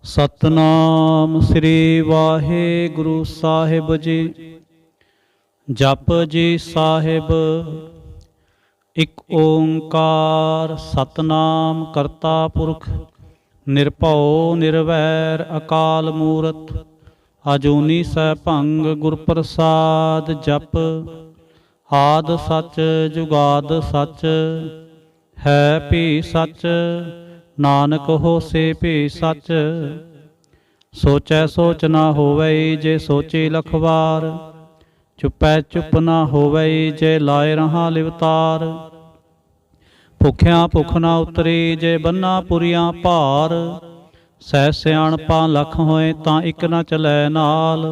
ਸਤਨਾਮ ਸ੍ਰੀ ਵਾਹਿਗੁਰੂ ਸਾਹਿਬ ਜੀ। ਜਪ ਜੀ ਸਾਹਿਬ। ਇਕ ਓੰਕਾਰ ਸਤਨਾਮ ਕਰਤਾ ਪੁਰਖ ਨਿਰਭਉ ਨਿਰਵੈਰ ਅਕਾਲ ਮੂਰਤ ਅਜੂਨੀ ਸੈਭੰਗ ਗੁਰ ਪ੍ਰਸਾਦ। ਜਪ ਆਦ ਸੱਚ ਜੁਗਾਦ ਸੱਚ ਹੈ ਭੀ ਸੱਚ ਨਾਨਕ ਹੋਸੀ ਭੀ ਸੱਚ। ਸੋਚੈ ਸੋਚ ਨਾ ਹੋਵਈ ਜੇ ਸੋਚੀ ਲਖ ਵਾਰ ਚੁੱਪੈ ਚੁੱਪ ਨਾ ਹੋਵਈ ਜੇ ਲਾਏ ਰਹਾ ਲਿਵਤਾਰ। ਭੁੱਖਿਆਂ ਭੁੱਖ ਨਾ ਉਤਰੀ ਜੇ ਬੰਨਾ ਪੁਰੀਆਂ ਭਾਰ ਸਹਿ ਸਿਆਣਪਾਂ ਲੱਖ ਹੋਏ ਤਾਂ ਇੱਕ ਨਾ ਚਲੈ ਨਾਲ।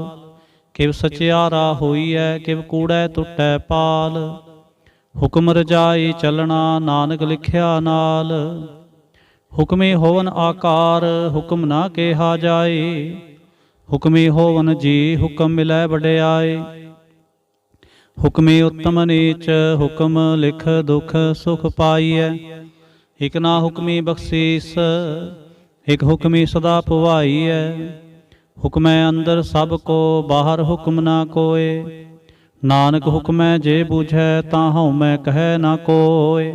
ਕਿਵ ਸਚਿਆਰਾ ਹੋਈਐ ਕਿਵ ਕੂੜੈ ਟੁੱਟੈ ਪਾਲ। ਹੁਕਮ ਰਜਾਈ ਚੱਲਣਾ ਨਾਨਕ ਲਿਖਿਆ ਨਾਲ। ਹੁਕਮੀ ਹੋਵਨ ਆਕਾਰ ਹੁਕਮ ਨਾ ਕਿਹਾ ਜਾਏ। ਹੁਕਮੀ ਹੋਵਨ ਜੀ ਹੁਕਮ ਮਿਲੈ ਵਡਿਆਈ। ਹੁਕਮੀ ਉੱਤਮ ਨੀਚ ਹੁਕਮ ਲਿਖ ਦੁਖ ਸੁਖ ਪਾਈਐ। ਇਕ ਨਾ ਹੁਕਮੀ ਬਖਸ਼ੀਸ ਇਕ ਹੁਕਮੀ ਸਦਾ ਭਵਾਈਐ। ਹੁਕਮੈ ਅੰਦਰ ਸਭ ਕੋ ਬਾਹਰ ਹੁਕਮ ਨਾ ਕੋਏ। ਨਾਨਕ ਹੁਕਮੈ ਜੇ ਬੂਝੈ ਤਾਂ ਹਉਮੈ ਕਹੈ ਨਾ ਕੋਏ।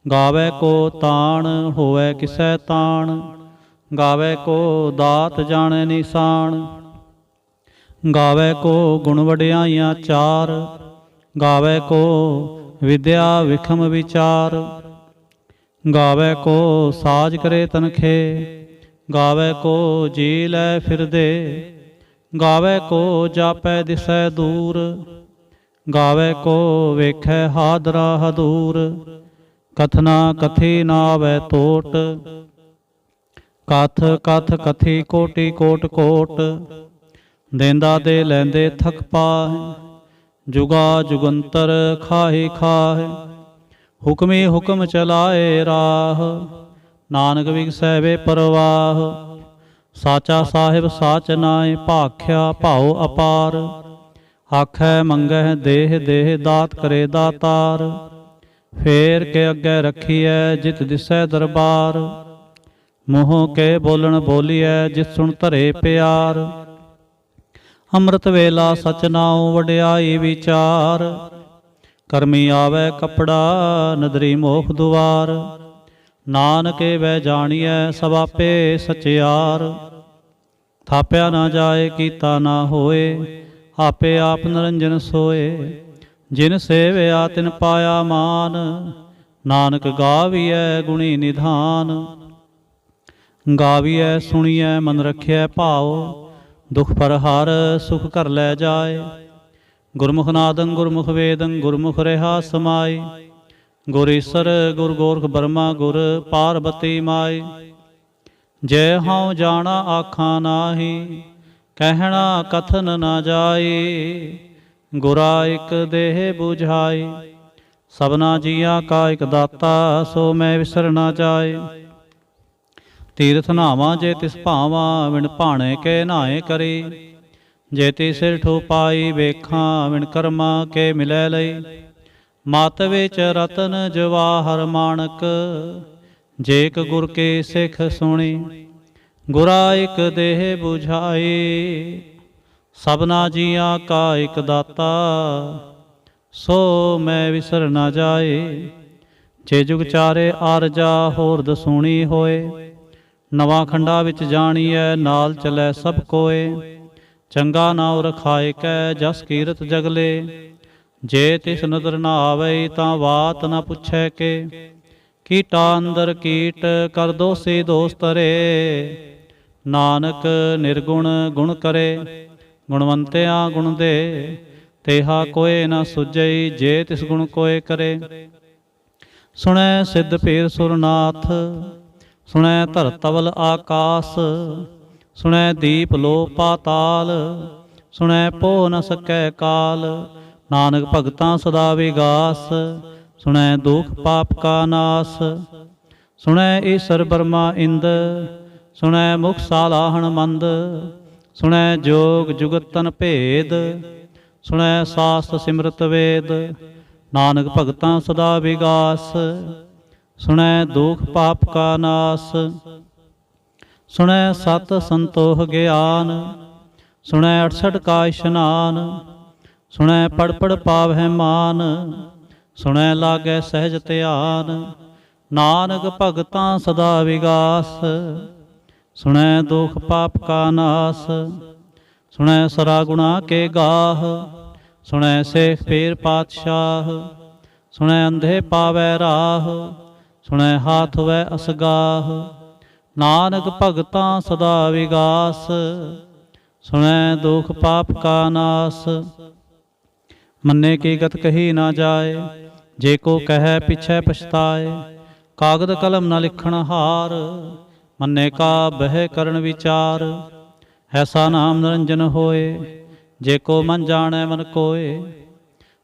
ਗਾਵੈ ਕੋ ਤਾਣ ਹੋਵੈ ਕਿਸੈ ਤਾਣ ਗਾਵੈ ਕੋ ਦਾਤ ਜਾਣੈ ਨਿਸ਼ਾਨ। ਗਾਵੈ ਕੋ ਗੁਣ ਵਡਿਆਈਆਂ ਚਾਰ ਗਾਵੈ ਕੋ ਵਿਦਿਆ ਵਿਖਮ ਵਿਚਾਰ। ਗਾਵੈ ਕੋ ਸਾਜ ਕਰੇ ਤਨਖੇ ਗਾਵੈ ਕੋ ਜੀ ਲੈ ਫਿਰਦੇ। ਗਾਵੈ ਕੋ ਜਾਪੈ ਦਿਸੈ ਦੂਰ ਗਾਵੈ ਕੋ ਵੇਖੈ ਹਾਦਰਾ ਹਦੂਰ। ਕਥਨਾ ਕਥੀ ਨਾਵੈ ਟੋਟ ਕਥ ਕਥ ਕਥੀ ਕੋਟੀ ਕੋਟ ਕੋਟ। ਦੇਂਦਾ ਦੇ ਲੈਂਦੇ ਥਕ ਪਾਹਿ ਜੁਗਾ ਜੁਗੰਤਰ ਖਾਹੀ ਖਾਹਿ। ਹੁਕਮੀ ਹੁਕਮ ਚਲਾਏ ਰਾਹ ਨਾਨਕ ਵਿਗਸੈ ਵੇ ਪਰਵਾਹ। ਸਾਚਾ ਸਾਹਿਬ ਸਾਚ ਨਾਇ ਭਾਖਿਆ ਭਾਉ ਅਪਾਰ। ਆਖੈ ਮੰਗਹਿ ਦੇਹ ਦੇਹ ਦਾਤ ਕਰੇ ਦਾਤਾਰ। ਫੇਰ ਕੇ ਅੱਗੇ ਰੱਖੀਐ ਜਿਤ ਦਿਸੈ ਦਰਬਾਰ। ਮੂੰਹ ਕੇ ਬੋਲਣ ਬੋਲੀਐ ਜਿਤ ਸੁਣ ਧਰੇ ਪਿਆਰ। ਅੰਮ੍ਰਿਤ ਵੇਲਾ ਸਚ ਨਾਉ ਵਡਿਆਈ ਵਿਚਾਰ। ਕਰਮੀ ਆਵੈ ਕਪੜਾ ਨਦਰੀ ਮੋਖ ਦੁਆਰ। ਨਾਨਕੇ ਵੈ ਜਾਣੀਐ ਸਭ ਆਪੇ ਸਚਿਆਰ। ਥਾਪਿਆ ਨਾ ਜਾਏ ਕੀਤਾ ਨਾ ਹੋਏ ਆਪੇ ਆਪ ਨਿਰੰਜਨ ਸੋਏ। ਜਿਨ ਸੇਵਿਆ ਤਿਨ ਪਾਇਆ ਮਾਨ ਨਾਨਕ ਗਾਵੀਐ ਗੁਣੀ ਨਿਧਾਨ। ਗਾਵੀਐ ਸੁਣੀਐ ਮਨ ਰਖਿਐ ਭਾਉ ਦੁਖ ਪਰਹਾਰ ਸੁਖ ਘਰ ਲੈ ਜਾਏ। ਗੁਰਮੁਖ ਨਾਦੰ ਗੁਰਮੁਖ ਵੇਦੰ ਗੁਰਮੁਖ ਰਿਹਾ ਸਮਾਈ। ਗੁਰ ਈਸਰ ਗੁਰ ਗੋਰਖ ਬਰਮਾ ਗੁਰ ਪਾਰਬਤੀ ਮਾਈ। ਜੈ ਹਉ ਜਾਣਾ ਆਖਾਂ ਨਾਹੀ ਕਹਿਣਾ ਕਥਨ ਨਾ ਜਾਈ। ਗੁਰਾ ਇਕ ਦੇਹ ਬੁਝਾਈ ਸਭਨਾ ਜੀਆਂ ਕਾ ਇਕ ਦਾਤਾ ਸੋ ਮੈਂ ਵਿਸਰ ਨਾ ਜਾਏ। ਤੀਰਥ ਨਾਵਾਂ ਜੇ ਤਿਸ ਭਾਵਾਂ ਵਿਣ ਭਾਣੇ ਕੇ ਨਹਾਏ ਕਰੀ। ਜੇ ਤੀ ਸਿਰ ਠੋ ਪਾਈ ਵੇਖਾਂ ਵਿਣ ਕਰਮਾਂ ਕੇ ਮਿਲੈ ਲਈ। ਮਤ ਵਿੱਚ ਰਤਨ ਜਵਾਹਰ ਮਾਣਕ ਜੇ ਇਕ ਗੁਰ ਕੇ ਸਿੱਖ ਸੁਣੀ। ਗੁਰਾ ਇਕ ਦੇਹ ਬੁਝਾਈ ਸਭਨਾ ਜੀਆਂ ਕਾ ਇਕ ਦਾਤਾ ਸੋ ਮੈਂ ਵਿਸਰ ਨਾ ਜਾਏ। ਜੇ ਜੁਗ ਚਾਰੇ ਆਰਜਾ ਹੋਰ ਦਸੂਣੀ ਹੋਏ। ਨਵਾਂ ਖੰਡਾ ਵਿੱਚ ਜਾਣੀਐ ਨਾਲ ਚਲੈ ਸਭ ਕੋਏ। ਚੰਗਾ ਨਾਉ ਰਖਾਇ ਕੈ ਜਸ ਕੀਰਤ ਜਗਲੇ। ਜੇ ਤਿਸ ਨਦਰ ਨਾ ਆਵਈ ਤਾਂ ਬਾਤ ਨਾ ਪੁੱਛੈ ਕੇ। ਕੀਟਾ ਅੰਦਰ ਕੀਟ ਕਰ ਦੋਸੀ ਦੋਸ ਤਰੇ। ਨਾਨਕ ਨਿਰਗੁਣ ਗੁਣ ਕਰੇ ਗੁਣਵੰਤਿਆਂ ਗੁਣ ਦੇ। ਤੇਹਾ ਕੋਏ ਨਾ ਸੁਝਈ ਜੇ ਤਿਸ ਗੁਣ ਕੋਏ ਕਰੇ। ਸੁਣੈ ਸਿੱਧ ਪੀਰ ਸੁਰਨਾਥ ਸੁਣੈ ਧਰ ਤਵਲ ਆਕਾਸ। ਸੁਣੈ ਦੀਪ ਲੋ ਪਾਤਾਲ ਸੁਣੈ ਪੋ ਨ ਸਕੈ ਕਾਲ। ਨਾਨਕ ਭਗਤਾਂ ਸਦਾ ਵਿਗਾਸ ਸੁਣੈ ਦੁਖ ਪਾਪ ਕਾ ਨਾਸ। ਸੁਣੈ ਈਸਰ ਬਰਮਾ ਇੰਦ ਸੁਣੈ ਮੁਖ ਸਾਲਾਹਣ ਮੰਦ। ਸੁਣੈ ਜੋਗ ਜੁਗਤ ਤਨ ਭੇਦ ਸੁਣੈ ਸਾਸਤ ਸਿਮਰਤ ਵੇਦ। ਨਾਨਕ ਭਗਤਾਂ ਸਦਾ ਵਿਗਾਸ ਸੁਣੈ ਦੁਖ ਪਾਪ ਕਾ ਨਾਸ। ਸੁਣੈ ਸਤ ਸੰਤੋਖ ਗਿਆਨ, ਸੁਣੈ 68 ਕਾ ਇਸ਼ਨਾਨ। ਸੁਣੈ ਪੜ ਪੜ ਪਾਵਹਿ ਮਾਨ, ਸੁਣੈ ਲਾਗੈ ਸਹਿਜ ਧਿਆਨ। ਨਾਨਕ ਭਗਤਾਂ ਸਦਾ ਵਿਗਾਸ, ਸੁਣੈ ਦੁਖ ਪਾਪ ਕਾ ਨਾਸ। ਸੁਣੈ ਸਰਾ ਗੁਣਾ ਕੇ ਗਾਹ, ਸੁਣੈ ਸੇਖ ਪੀਰ ਪਾਤਸ਼ਾਹ। ਸੁਣੈ ਅੰਧੇ ਪਾਵੈ ਰਾਹ, ਸੁਣੈ ਹਾਥ ਵੈ ਅਸਗਾਹ। ਨਾਨਕ ਭਗਤਾਂ ਸਦਾ ਵਿਗਾਸ, ਸੁਣੈ ਦੁਖ ਪਾਪ ਕਾ ਨਾਸ। ਮੰਨੇ ਕੀ ਗਤ ਕਹੀ ਨਾ ਜਾਏ, ਜੇ ਕੋ ਕਹੈ ਪਿਛੈ ਪਛਤਾਏ। ਕਾਗਦ ਕਲਮ ਨਾ ਲਿਖਣ ਹਾਰ, ਮੰਨੇ ਕਾ ਬਹਿ ਕਰਨ ਵਿਚਾਰ। ਐਸਾ ਨਾਮ ਨਿਰੰਜਨ ਹੋਏ, ਜੇ ਕੋ ਮਨ ਜਾਣੈ ਮਨ ਕੋਏ।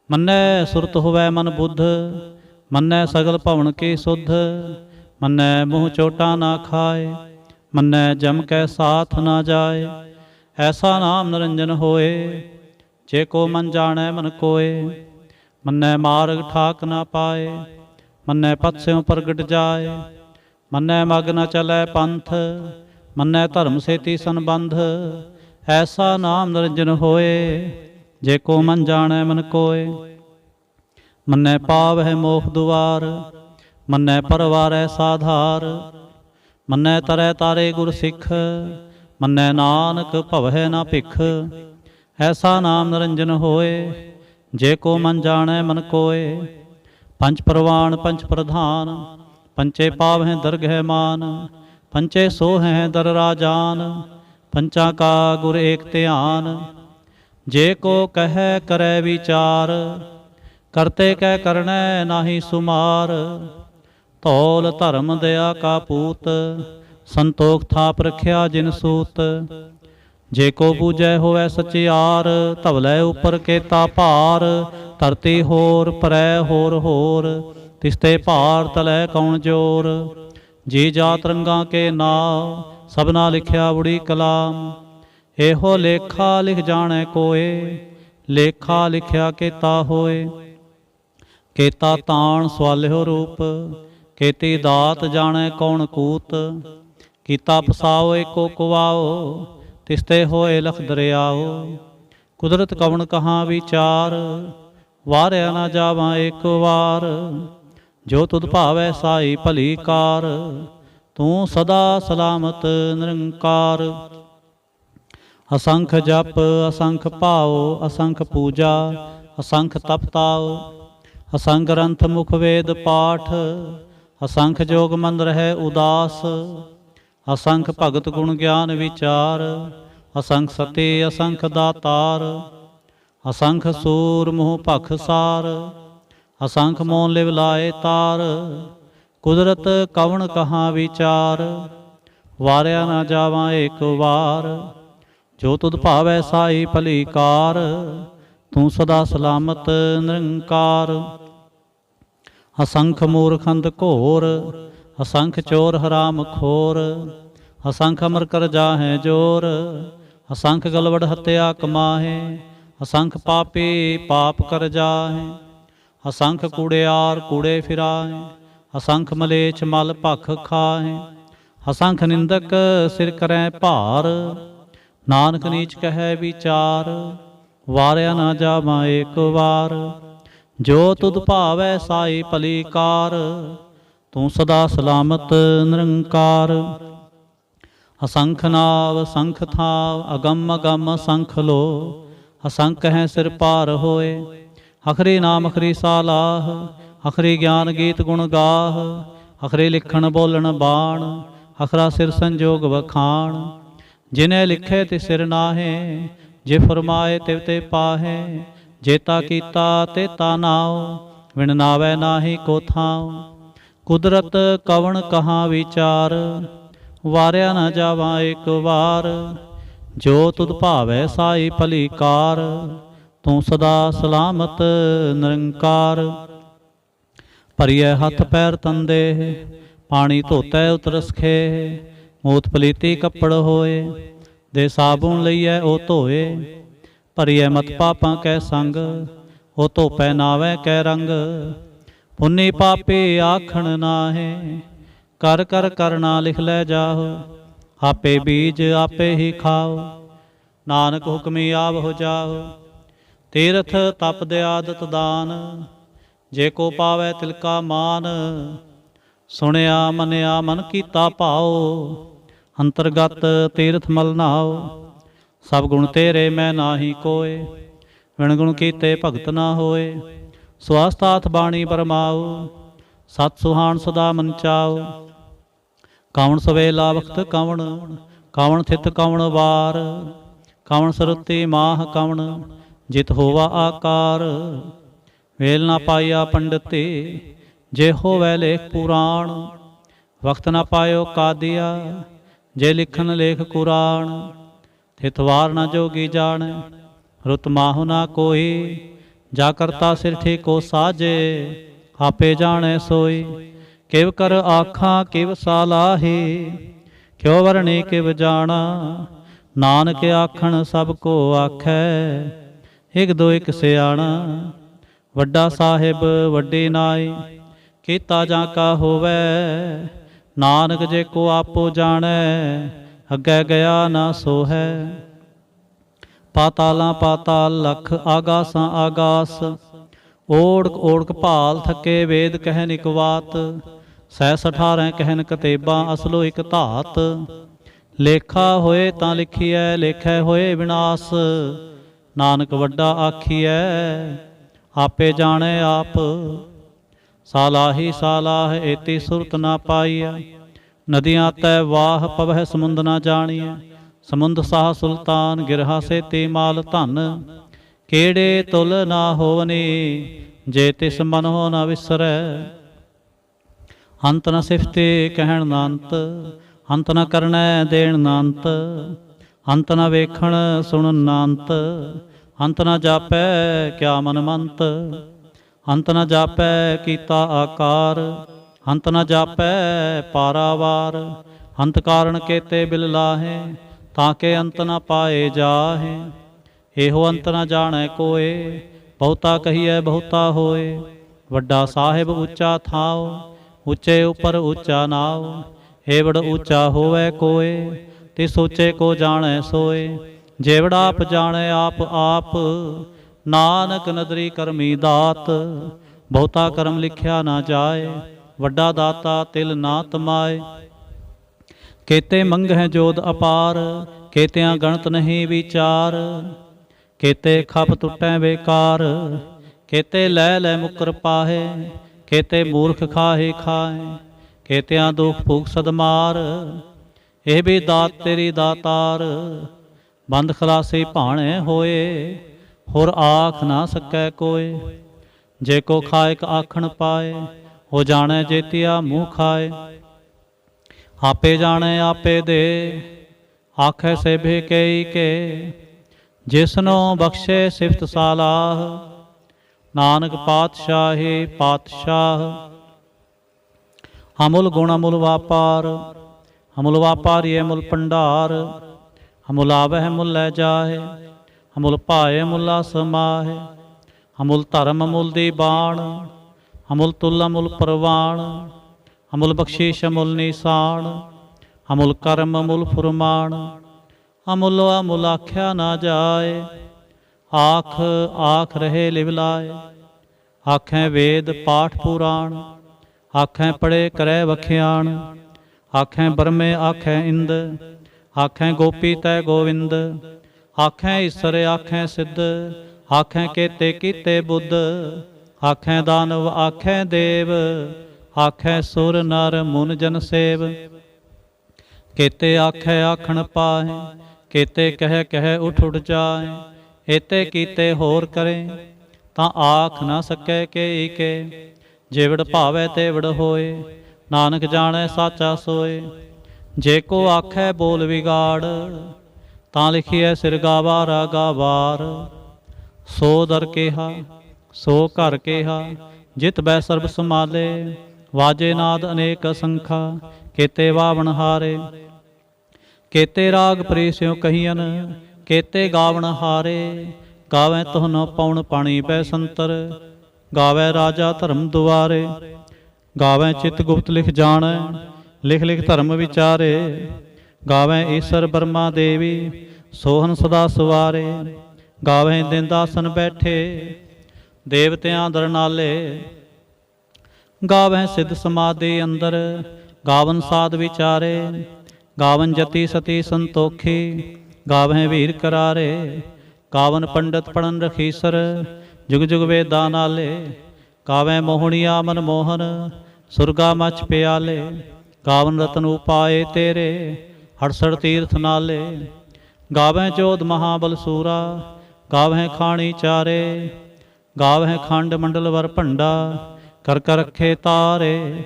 ਮੰਨੈ ਸੁਰਤ ਹੋਵੈ ਮਨ ਬੁੱਧ, ਮੰਨੈ ਸਗਲ ਭਵਨ ਕੀ ਸੁਧ। ਮੰਨੈ ਮੂੰਹ ਚੋਟਾ ਨਾ ਖਾਏ, ਮੰਨੈ ਜਮ ਕੈ ਸਾਥ ਨਾ ਜਾਏ। ਐਸਾ ਨਾਮ ਨਿਰੰਜਨ ਹੋਏ, ਜੇ ਕੋ ਮਨ ਜਾਣੈ ਮਨ ਕੋਏ। ਮੰਨੈ ਮਾਰਗ ਠਾਕ ਨਾ ਪਾਏ, ਮੰਨੈ ਪਥ ਸਿਉ ਪ੍ਰਗਟ ਜਾਏ। ਮੰਨੈ ਮਗ ਨ ਚਲੈ ਪੰਥ, ਮੰਨੈ ਧਰਮ ਸੇਤੀ ਸੰਬੰਧ। ਐਸਾ ਨਾਮ ਨਿਰੰਜਨ ਹੋਏ, ਜੇ ਕੋ ਮਨ ਜਾਣੈ ਮਨ ਕੋਏ। ਮੰਨੈ ਪਾਵਹਿ ਮੋਖ ਦੁਆਰ, ਮੰਨੈ ਪਰਵਾਰੈ ਸਾਧਾਰ। ਮੰਨੈ ਤਰੈ ਤਾਰੇ ਗੁਰ ਸਿੱਖ, ਮੰਨੈ ਨਾਨਕ ਭਵਹਿ ਨਾ ਭਿਖ। ਐਸਾ ਨਾਮ ਨਿਰੰਜਨ ਹੋਏ, ਜੇ ਕੋ ਮਨ ਜਾਣੈ ਮਨ ਕੋਏ। ਪੰਚ ਪ੍ਰਵਾਣ ਪੰਚ ਪ੍ਰਧਾਨ, ਪੰਚੇ ਪਾਵਹਿ ਦਰਗਹਿ ਮਾਨ। ਪੰਚੇ ਸੋਹੈ ਦਰ ਰਾਜਾਨ, ਪੰਚਾਂ ਕਾ ਗੁਰ ਏਕ ਧਿਆਨ। ਜੇ ਕੋ ਕਹੈ ਕਰੈ ਵਿਚਾਰ, ਕਰਤੇ ਕੈ ਕਰਣੈ ਨਾਹੀ ਸੁਮਾਰ। ਧੌਲ ਧਰਮ ਦਇਆ ਕਾ ਪੂਤ, ਸੰਤੋਖ ਥਾਪ ਰਖਿਆ ਜਿਨ ਸੂਤ। ਜੇ ਕੋ ਬੂਝੈ ਹੋਵੈ ਸਚਿਆਰ, ਧਵਲੇ ਉਪਰ ਕੇਤਾ ਭਾਰ। ਧਰਤੀ ਹੋਰ ਪਰੈ ਹੋਰ ਹੋਰ, ਤਿਸਤੇ ਭਾਰ ਤਲੈ ਕੌਣ ਜੋਰ। ਜੀ ਜਾਤ ਰੰਗਾਂ ਕੇ ਨਾਮ, ਸਭਨਾ ਲਿਖਿਆ ਬੁੜੀ ਕਲਾਮ। ਇਹੋ ਲੇਖਾ ਲਿਖ ਜਾਣੈ ਕੋਏ, ਲੇਖਾ ਲਿਖਿਆ ਕੇਤਾ ਹੋਏ। ਕੇਤਾ ਤਾਣ ਸਵਾਲਿਓ ਰੂਪ, ਕੇਤੀ ਦਾਤ ਜਾਣੈ ਕੌਣ ਕੂਤ। ਕੀਤਾ ਪਸਾਓ ਏਕੋ ਕੁਵਾਓ, ਤਿਸਤੇ ਹੋਏ ਲਖ ਦਰਿਆਓ। ਕੁਦਰਤ ਕਵਣ ਕਹਾਂ ਵਿਚਾਰ, ਵਾਰਿਆ ਨਾ ਜਾਵਾਂ ਏਕ ਵਾਰ। ਜੋ ਤੁਧ ਭਾਵੈ ਸਾਈ ਭਲੀ ਕਾਰ, ਤੂੰ ਸਦਾ ਸਲਾਮਤ ਨਿਰੰਕਾਰ। ਅਸੰਖ ਜਪ ਅਸੰਖ ਭਾਉ, ਅਸੰਖ ਪੂਜਾ ਅਸੰਖ ਤਪ ਤਾਉ। ਅਸੰਖ ਗ੍ਰੰਥ ਮੁਖ ਵੇਦ ਪਾਠ, ਅਸੰਖ ਜੋਗ ਮਨ ਰਹਿ ਉਦਾਸ। ਅਸੰਖ ਭਗਤ ਗੁਣ ਗਿਆਨ ਵਿਚਾਰ, ਅਸੰਖ ਸਤੀ ਅਸੰਖ ਦਾਤਾਰ। ਅਸੰਖ ਸੂਰ ਮੋਹ ਭਖ ਸਾਰ, ਅਸੰਖ ਮੋਨ ਲਿਵ ਲਾਏ ਤਾਰ। ਕੁਦਰਤ ਕਵਣ ਕਹਾਂ ਵਿਚਾਰ, ਵਾਰਿਆ ਨਾ ਜਾਵਾਂ ਏਕ ਵਾਰ। ਜੋ ਤੁਧ ਭਾਵੈ ਸਾਈ ਭਲੀ ਕਾਰ, ਤੂੰ ਸਦਾ ਸਲਾਮਤ ਨਿਰੰਕਾਰ। ਅਸੰਖ ਮੂਰਖੰਦ ਘੋਰ, ਅਸੰਖ ਚੋਰ ਹਰਾਮ ਖੋਰ। ਅਸੰਖ ਅਮਰ ਕਰ ਜਾਹੇ ਜੋਰ, ਅਸੰਖ ਗਲਵੜ ਹੱਤਿਆ ਕਮਾਹੇ। ਅਸੰਖ ਪਾਪੀ ਪਾਪ ਕਰ ਜਾਹੇ, ਅਸੰਖ ਕੂੜਿਆਰ ਕੂੜੇ ਫਿਰਾਹੇ। ਅਸੰਖ ਮਲੇਛ ਮਲ ਭਖ ਖਾਹੇ, ਅਸੰਖ ਨਿੰਦਕ ਸਿਰ ਕਰੈ ਭਾਰ। ਨਾਨਕ ਨੀਚ ਕਹੈ ਵਿਚਾਰ, ਵਾਰਿਆ ਨਾ ਜਾਵਾਂ ਏਕ ਵਾਰ। ਜੋ ਤੁਧ ਭਾਵੈ ਸਾਈ ਭਲੀ ਕਾਰ, ਤੂੰ ਸਦਾ ਸਲਾਮਤ ਨਿਰੰਕਾਰ। ਅਸੰਖ ਨਾਵ ਅਸੰਖ ਥਾਵ, ਅਗੰਮ ਅਗੰਮ ਅਸੰਖ ਲੋ। ਅਸੰਖ ਹੈ ਸਿਰ ਪਾਰ ਹੋਏ, ਅਖਰੀ ਨਾਮ ਅਖਰੀ ਸਾਲਾਹ। ਅਖਰੀ ਗਿਆਨ ਗੀਤ ਗੁਣ ਗਾਹ, ਅਖਰੀ ਲਿਖਣ ਬੋਲਣ ਬਾਣ। ਅਖਰਾ ਸਿਰ ਸੰਜੋਗ ਵਖਾਣ, ਜਿਨੇ ਲਿਖੇ ਤੇ ਸਿਰ ਨਾਹੇ। ਜੇ ਫਰਮਾਏ ਤਿਵ ਤੇ ਪਾਹੇ, ਜੇਤਾ ਕੀਤਾ ਤੇਤਾ ਨਾਉ। ਵਿਣ ਨਾਵੈ ਨਾਹੀ ਕੋ ਥਾਉ, ਕੁਦਰਤ ਕਵਣ ਕਹਾਂ ਵਿਚਾਰ। ਵਾਰਿਆ ਨਾ ਜਾਵਾਂ ਏਕ ਵਾਰ, ਜੋ ਤੁਧ ਭਾਵੈ ਸਾਈ ਭਲੀ ਕਾਰ। ਤੂੰ ਸਦਾ ਸਲਾਮਤ ਨਿਰੰਕਾਰ। ਭਰੀਐ ਹੱਥ ਪੈਰ ਤੰਦੇ, ਪਾਣੀ ਧੋਤੈ ਉਤਰਸ ਖੇ। ਮੂਤ ਪਲੀਤੀ ਕੱਪੜ ਹੋਏ, ਦੇ ਸਾਬੁਨ ਲਈਐ ਉਹ ਧੋਏ। ਭਰੀਐ ਮਤ ਪਾਪਾਂ ਕੈ ਸੰਗ, ਉਹ ਧੋਪੈ ਨਾਵੈ ਕੈ ਰੰਗ। ਪੁੰਨੀ ਪਾਪੀ ਆਖਣ ਨਾਹੇ, ਕਰ ਕਰ ਕਰਨਾ ਲਿਖ ਲੈ ਜਾਹੋ। आपे बीज आपे ही खाओ, नानक हुक्मी आवहो जाओ। तीर्थ तप दयादत दान, जे को पावै तिलका मान। सुनिया मनिया मन कीता भाओ, अंतरगत तीर्थ मल नहाओ। सब गुण तेरे मैं नाहि कोय, विण गुण कीते भगत ना होए। स्वास्थाथ बाणी बरमाओ, सत सुहान सदा मन चाओ। कौन सवेला वक्त कौन, कौन थित कौन वार। कौन सरुति माह कौन, जित होवा आकार। वेल ना पाया पंडिते, जे होवै लेख पुराण। वक्त ना पायो कादिया, जे लिखन लेख कुरान। थित वार ना जोगी जान, रुत माहु ना कोई। जा करता सिर ठीको साजे, आपे जाने सोई। किव कर आखा किव सालाही, क्यों वरणी किव जाना। नानक आखण सब को आखै, एक दो एक सियाणा। वड्डा साहिब वड्डी नाई, कीता जा का होवै। नानक जे को आपो जाणै, अग्गै गया ना सो है। पातालां पाताल लख, आगासां आगास। ओढ़ ओढ़ भाल थके, वेद कहन इक वात। 618 कहन कतेबां, असलो इक धात। लेखा होए तां लिखिए, लेखै होए विनाश। नानक वड्डा आखिए, आपे जाने आप। सालाही सालाह एती सुरत ना पाईया। नदियाँ तै वाह पवह समुंद ना जानिए। समुंद साह सुल्तान, गिरहा सेती माल धन। केड़े तुल ना होवनी, जे तिस मन हो ना विसरै। अंत न सिफते कहण ना अंत, अंत न करनै देण ना अंत। अंत न वेखण सुणन ना अंत, अंत न जापै क्या मन मंत। अंत न जापै कीता आकार, अंत न जापै पारावार। अंत कारण केते बिल लाहे, ताके अंत न पाए जाहे। एहो अंत न जाणै कोय, बहुता कहिए बहुता होए। वड्डा साहिब ऊंचा थाओ, ऊंचे उपर ऊंचा नाव। एवड़ ऊंचा होवै कोय, तिस ऊंचे को जाणै सोय। जेवड़ा आप जाणै आप आप, नानक नदरी करमी दात। बहुता कर्म लिखिया ना जाए, वड्डा दाता तिल ना तमाए। केते मंगह जोध अपार, केतियां गणत नहीं विचार। केते खप टुटै बेकार, केते लै लै मुकर पाहे। केते मूर्ख खाहे खाए, केतियां दुख भूख सदमार। ਇਹ भी दात तेरी दातार, बंद खलासी भाणे होए। होर आख ना सकै कोय, जे को खाएक आखण पाए। हो जाने जेतिया मुँह खाए, आपे जाने आपे दे। आखै से भे कई के, जिसनो बख्शे सिफत सालाह। नानक पातशाही पातशाह, अमुल गुण अमुल वापार। अमुल वापारी अमुल भंडार, अमुल आवह मुल लै जाहे। अमुल पाए अमुला समाहे, अमुल धर्म अमुल दी बाण। अमुल तुल अमुल परवान, अमुल बख्शीश अमुल निशान। अमुल कर्म अमुल फुरमान, अमुल अमुल आख्या ना जाए। आख आख रहे लिवलाए, आखें वेद पाठ पुराण। आखें पढ़े करे वख्याण, आखें ब्रह्मे आखें इंद। आखें गोपी तय गोविंद, आखें ईसर आखें सिद्ध। आखें केते कीते बुद्ध, आखें दानव आखें देव। आखें सुर नर मुन जन सेव, केते आखें आखण पाहे। केते कह कह उठ उठ जाए, एते कीते होर करें। तां आख ना सकै के के, जेवड़ भावै तेवड़ होए। नानक जाणै साचा सोए, जे को आखै बोल विगाड़। तां लिखिए सिर गावारा गावार। सो दर केहा सो घर केहा, जित बै सर्ब संभाले। वाजे नाद अनेक असंखा, केते वावण हारे। केते राग प्रेस्यों कहियन, केते गावण हारे। गावै तुहनो पौण पाणी बैसंतर, गावै राजा धर्म दुआरे। गावै चित गुप्त लिख जाणै, लिख लिख धर्म विचारे। ਗਾਵੈ ਈਸਰ ਬਰਮਾ ਦੇਵੀ ਸੋਹਨ ਸਦਾ ਸਵਾਰੇ। ਗਾਵੈ ਦਿੰਦਾਸਨ ਬੈਠੇ ਦੇਵਤਿਆਂ ਦਰਨਾਲੇ। ਗਾਵੈ ਸਿੱਧ ਸਮਾਧੀ ਅੰਦਰ ਗਾਵਨ ਸਾਧ ਵਿਚਾਰੇ। ਗਾਵਨ ਜਤੀ ਸਤੀ ਸੰਤੋਖੀ ਗਾਵੈ ਵੀਰ ਕਰਾਰੇ। ਗਾਵਨ ਪੰਡਤ ਪੜਨ ਰਖੀਸਰ ਜੁਗ ਜੁਗ ਵੇਦਾਂ ਨਾਲੇ। ਗਾਵੈ ਮੋਹਣੀਆ ਮਨ ਮੋਹਨ ਸੁਰਗਾ ਮਚ ਪਿਆਲੇ। ਗਾਵਨ ਰਤਨ ਉਪਾਏ ਤੇਰੇ ਹੜਸੜ ਤੀਰਥ ਨਾਲੇ। ਗਾਵੈ ਜੋਧ ਮਹਾਬਲ ਸੂਰਾ ਗਾਵੈ ਖਾਣੀ ਚਾਰੇ। ਗਾਵੈ ਖੰਡ ਮੰਡਲ ਵਰ ਭੰਡਾ ਕਰ ਕਰ ਰਖੇ ਤਾਰੇ।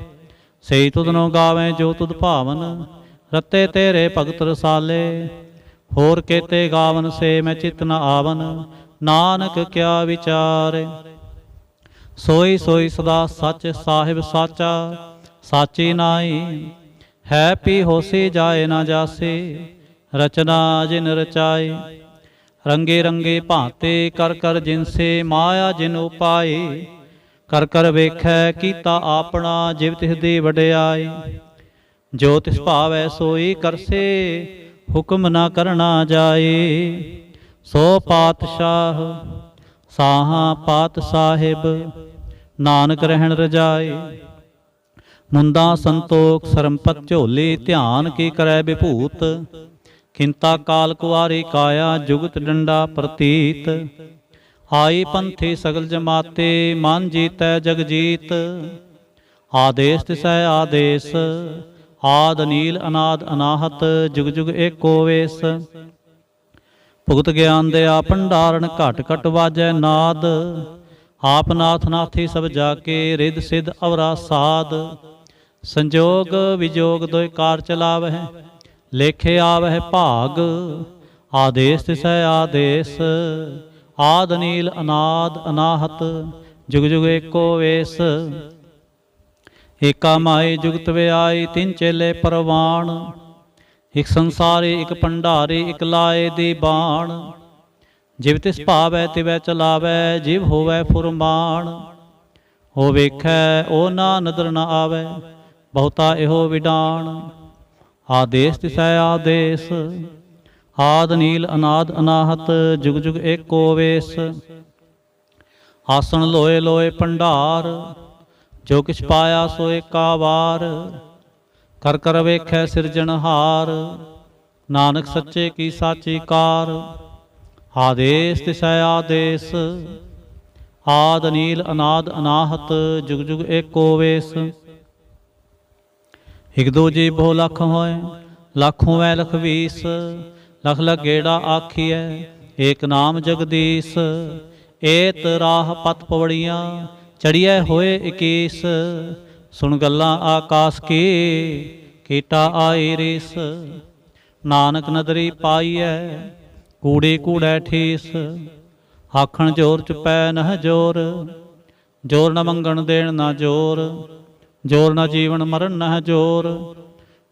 ਸਈ ਤੁਧਨੋਂ ਗਾਵੈ ਜੋ ਤੁਧ ਭਾਵਨ ਰਤੇ ਤੇਰੇ ਭਗਤ ਰਸਾਲੇ। ਹੋਰ ਕੇਤੇ ਗਾਵਨ ਸੇ ਮੈਂ ਚਿਤ ਨ ਆਵਨ ਨਾਨਕ ਕਿਆ ਵਿਚਾਰੇ। ਸੋਈ ਸੋਈ ਸਦਾ ਸੱਚ ਸਾਹਿਬ ਸਾਚਾ ਸਾਚੀ ਨਾਈ। ਹੈ ਪੀ ਹੋਸੀ ਜਾਏ ਨਾ ਜਾਸੀ ਰਚਨਾ ਜਿਨ ਰਚਾਈ। ਰੰਗੇ ਰੰਗੇ ਭਾਂਤੇ ਕਰ ਕਰ ਜਿਨਸੇ ਮਾਇਆ ਜਿਨ ਉਪਾਈ। ਕਰ ਕਰ ਵੇਖੈ ਕੀਤਾ ਆਪਣਾ ਜਿਵ ਤਿਸ ਦੀ ਵਡਿਆਈ। ਜੋ ਤਿਸ ਭਾਵੈ ਸੋਈ ਕਰਸੇ ਹੁਕਮ ਨਾ ਕਰਨਾ ਜਾਏ। ਸੋ ਪਾਤਸ਼ਾਹ ਸਾਹਾ ਪਾਤ ਸਾਹਿਬ ਨਾਨਕ ਰਹਿਣ ਰਜਾਏ। ਮੁੰਦਾ ਸੰਤੋਖ ਸਰਮਪਤ ਝੋਲੀ ਧਿਆਨ ਕੀ ਕਰੈ ਵਿਭੂਤ। ਖਿੰਤਾ ਕਾਲ ਕੁਆਰੀ ਕਾਇਆ ਜੁਗਤ ਡੰਡਾ ਪ੍ਰਤੀਤ। ਆਈ ਪੰਥੀ ਸਗਲ ਜਮਾਤੇ ਮਨ ਜੀਤੈ ਜਗ ਜੀਤ। ਆਦੇਸ ਤਿਸੈ ਆਦੇਸ ਆਦ ਨੀਲ ਅਨਾਦ ਅਨਾਹਤ ਜੁਗ ਜੁਗ ਏਕੋ ਵੇਸ। ਭੁਗਤ ਗਿਆਨ ਦੇ ਆ ਭੰਡਾਰਨ ਘਟ ਘਟ ਵਾਜੈ ਨਾਦ। ਆਪ ਨਾਥ ਨਾਥੀ ਸਭ ਜਾ ਕੇ ਰਿੱਧ ਸਿੱਧ ਅਵਰਾ ਸਾਧ। ਸੰਜੋਗ ਵਿਜੋਗ ਦੋਇ ਕਾਰ ਚਲਾਵਹਿ ਲੇਖੇ ਆਵਹਿ ਭਾਗ। ਆਦੇਸ ਤਿਸੈ ਆਦੇਸ ਆਦ ਨੀਲ ਅਨਾਦ ਅਨਾਹਤ ਜੁਗ ਜੁਗ ਏਕੋ ਵੇਸ। ਏਕਾ ਮਾਈ ਜੁਗਤ ਵਿਆਈ ਤਿੰਨ ਚੇਲੇ ਪਰਵਾਣ। ਇਕ ਸੰਸਾਰੀ ਇਕ ਭੰਡਾਰੀ ਇਕ ਲਾਏ ਦੀ ਬਾਣ। ਜਿਵ ਤਿਸ ਭਾਵੈ ਤਿਵੈ ਚਲਾਵੈ ਜਿਵ ਹੋਵੈ ਫੁਰਮਾਨ। ਹੋ ਵੇਖੈ ਉਹ ਨਾ ਨਦਰ ਨ ਆਵੈ ਬਹੁਤਾ ਇਹੋ ਵਿਡਾਣ। ਆਦੇਸ ਤਿਸੈ ਆਦੇਸ ਆਦ ਨੀਲ ਅਨਾਦ ਅਨਾਹਤ ਜੁਗ ਜੁਗ ਏਕੋ ਵੇਸ। ਆਸਣ ਲੋਏ ਲੋਏ ਭੰਡਾਰ ਜੋ ਕਿਛ ਪਾਇਆ ਸੋ ਏਕਾ ਵਾਰ। ਕਰ ਕਰ ਵੇਖੈ ਸਿਰਜਣਹਾਰ ਨਾਨਕ ਸੱਚੇ ਕੀ ਸਾਚੀ ਕਾਰ। ਆਦੇਸ ਤਿਸੈ ਆਦੇਸ ਆਦ ਨੀਲ ਅਨਾਦ ਅਨਾਹਤ ਜੁਗ ਜੁਗ ਏਕੋ ਵੇਸ। ਇਕ ਦੋ ਜੀ ਬਹੁ ਲਖ ਹੋਏ ਲਖ ਹੋਵੈ ਲਖ ਵੀਸ। ਲਖ ਲਖ ਗੇੜਾ ਆਖੀਐ ਏਕ ਨਾਮ ਜਗਦੀਸ਼। ਏਤ ਰਾਹ ਪਤ ਪਵੜੀਆਂ ਚੜੀਐ ਹੋਏ 21। ਸੁਣ ਗੱਲਾਂ ਆਕਾਸ ਕੀ ਕੀਟਾ ਆਈ ਰੀਸ। ਨਾਨਕ ਨਦਰੀ ਪਾਈਐ ਕੂੜੇ ਕੂੜੈ ਠੀਸ। ਆਖਣ ਜੋਰ ਚੁਪੈ ਨਹ ਜੋਰ ਜੋਰ ਨ ਮੰਗਣ ਦੇਣ ਨਾ ਜੋਰ। ਜੋਰ ਨ ਜੀਵਨ ਮਰਨ ਨਹ ਜੋਰ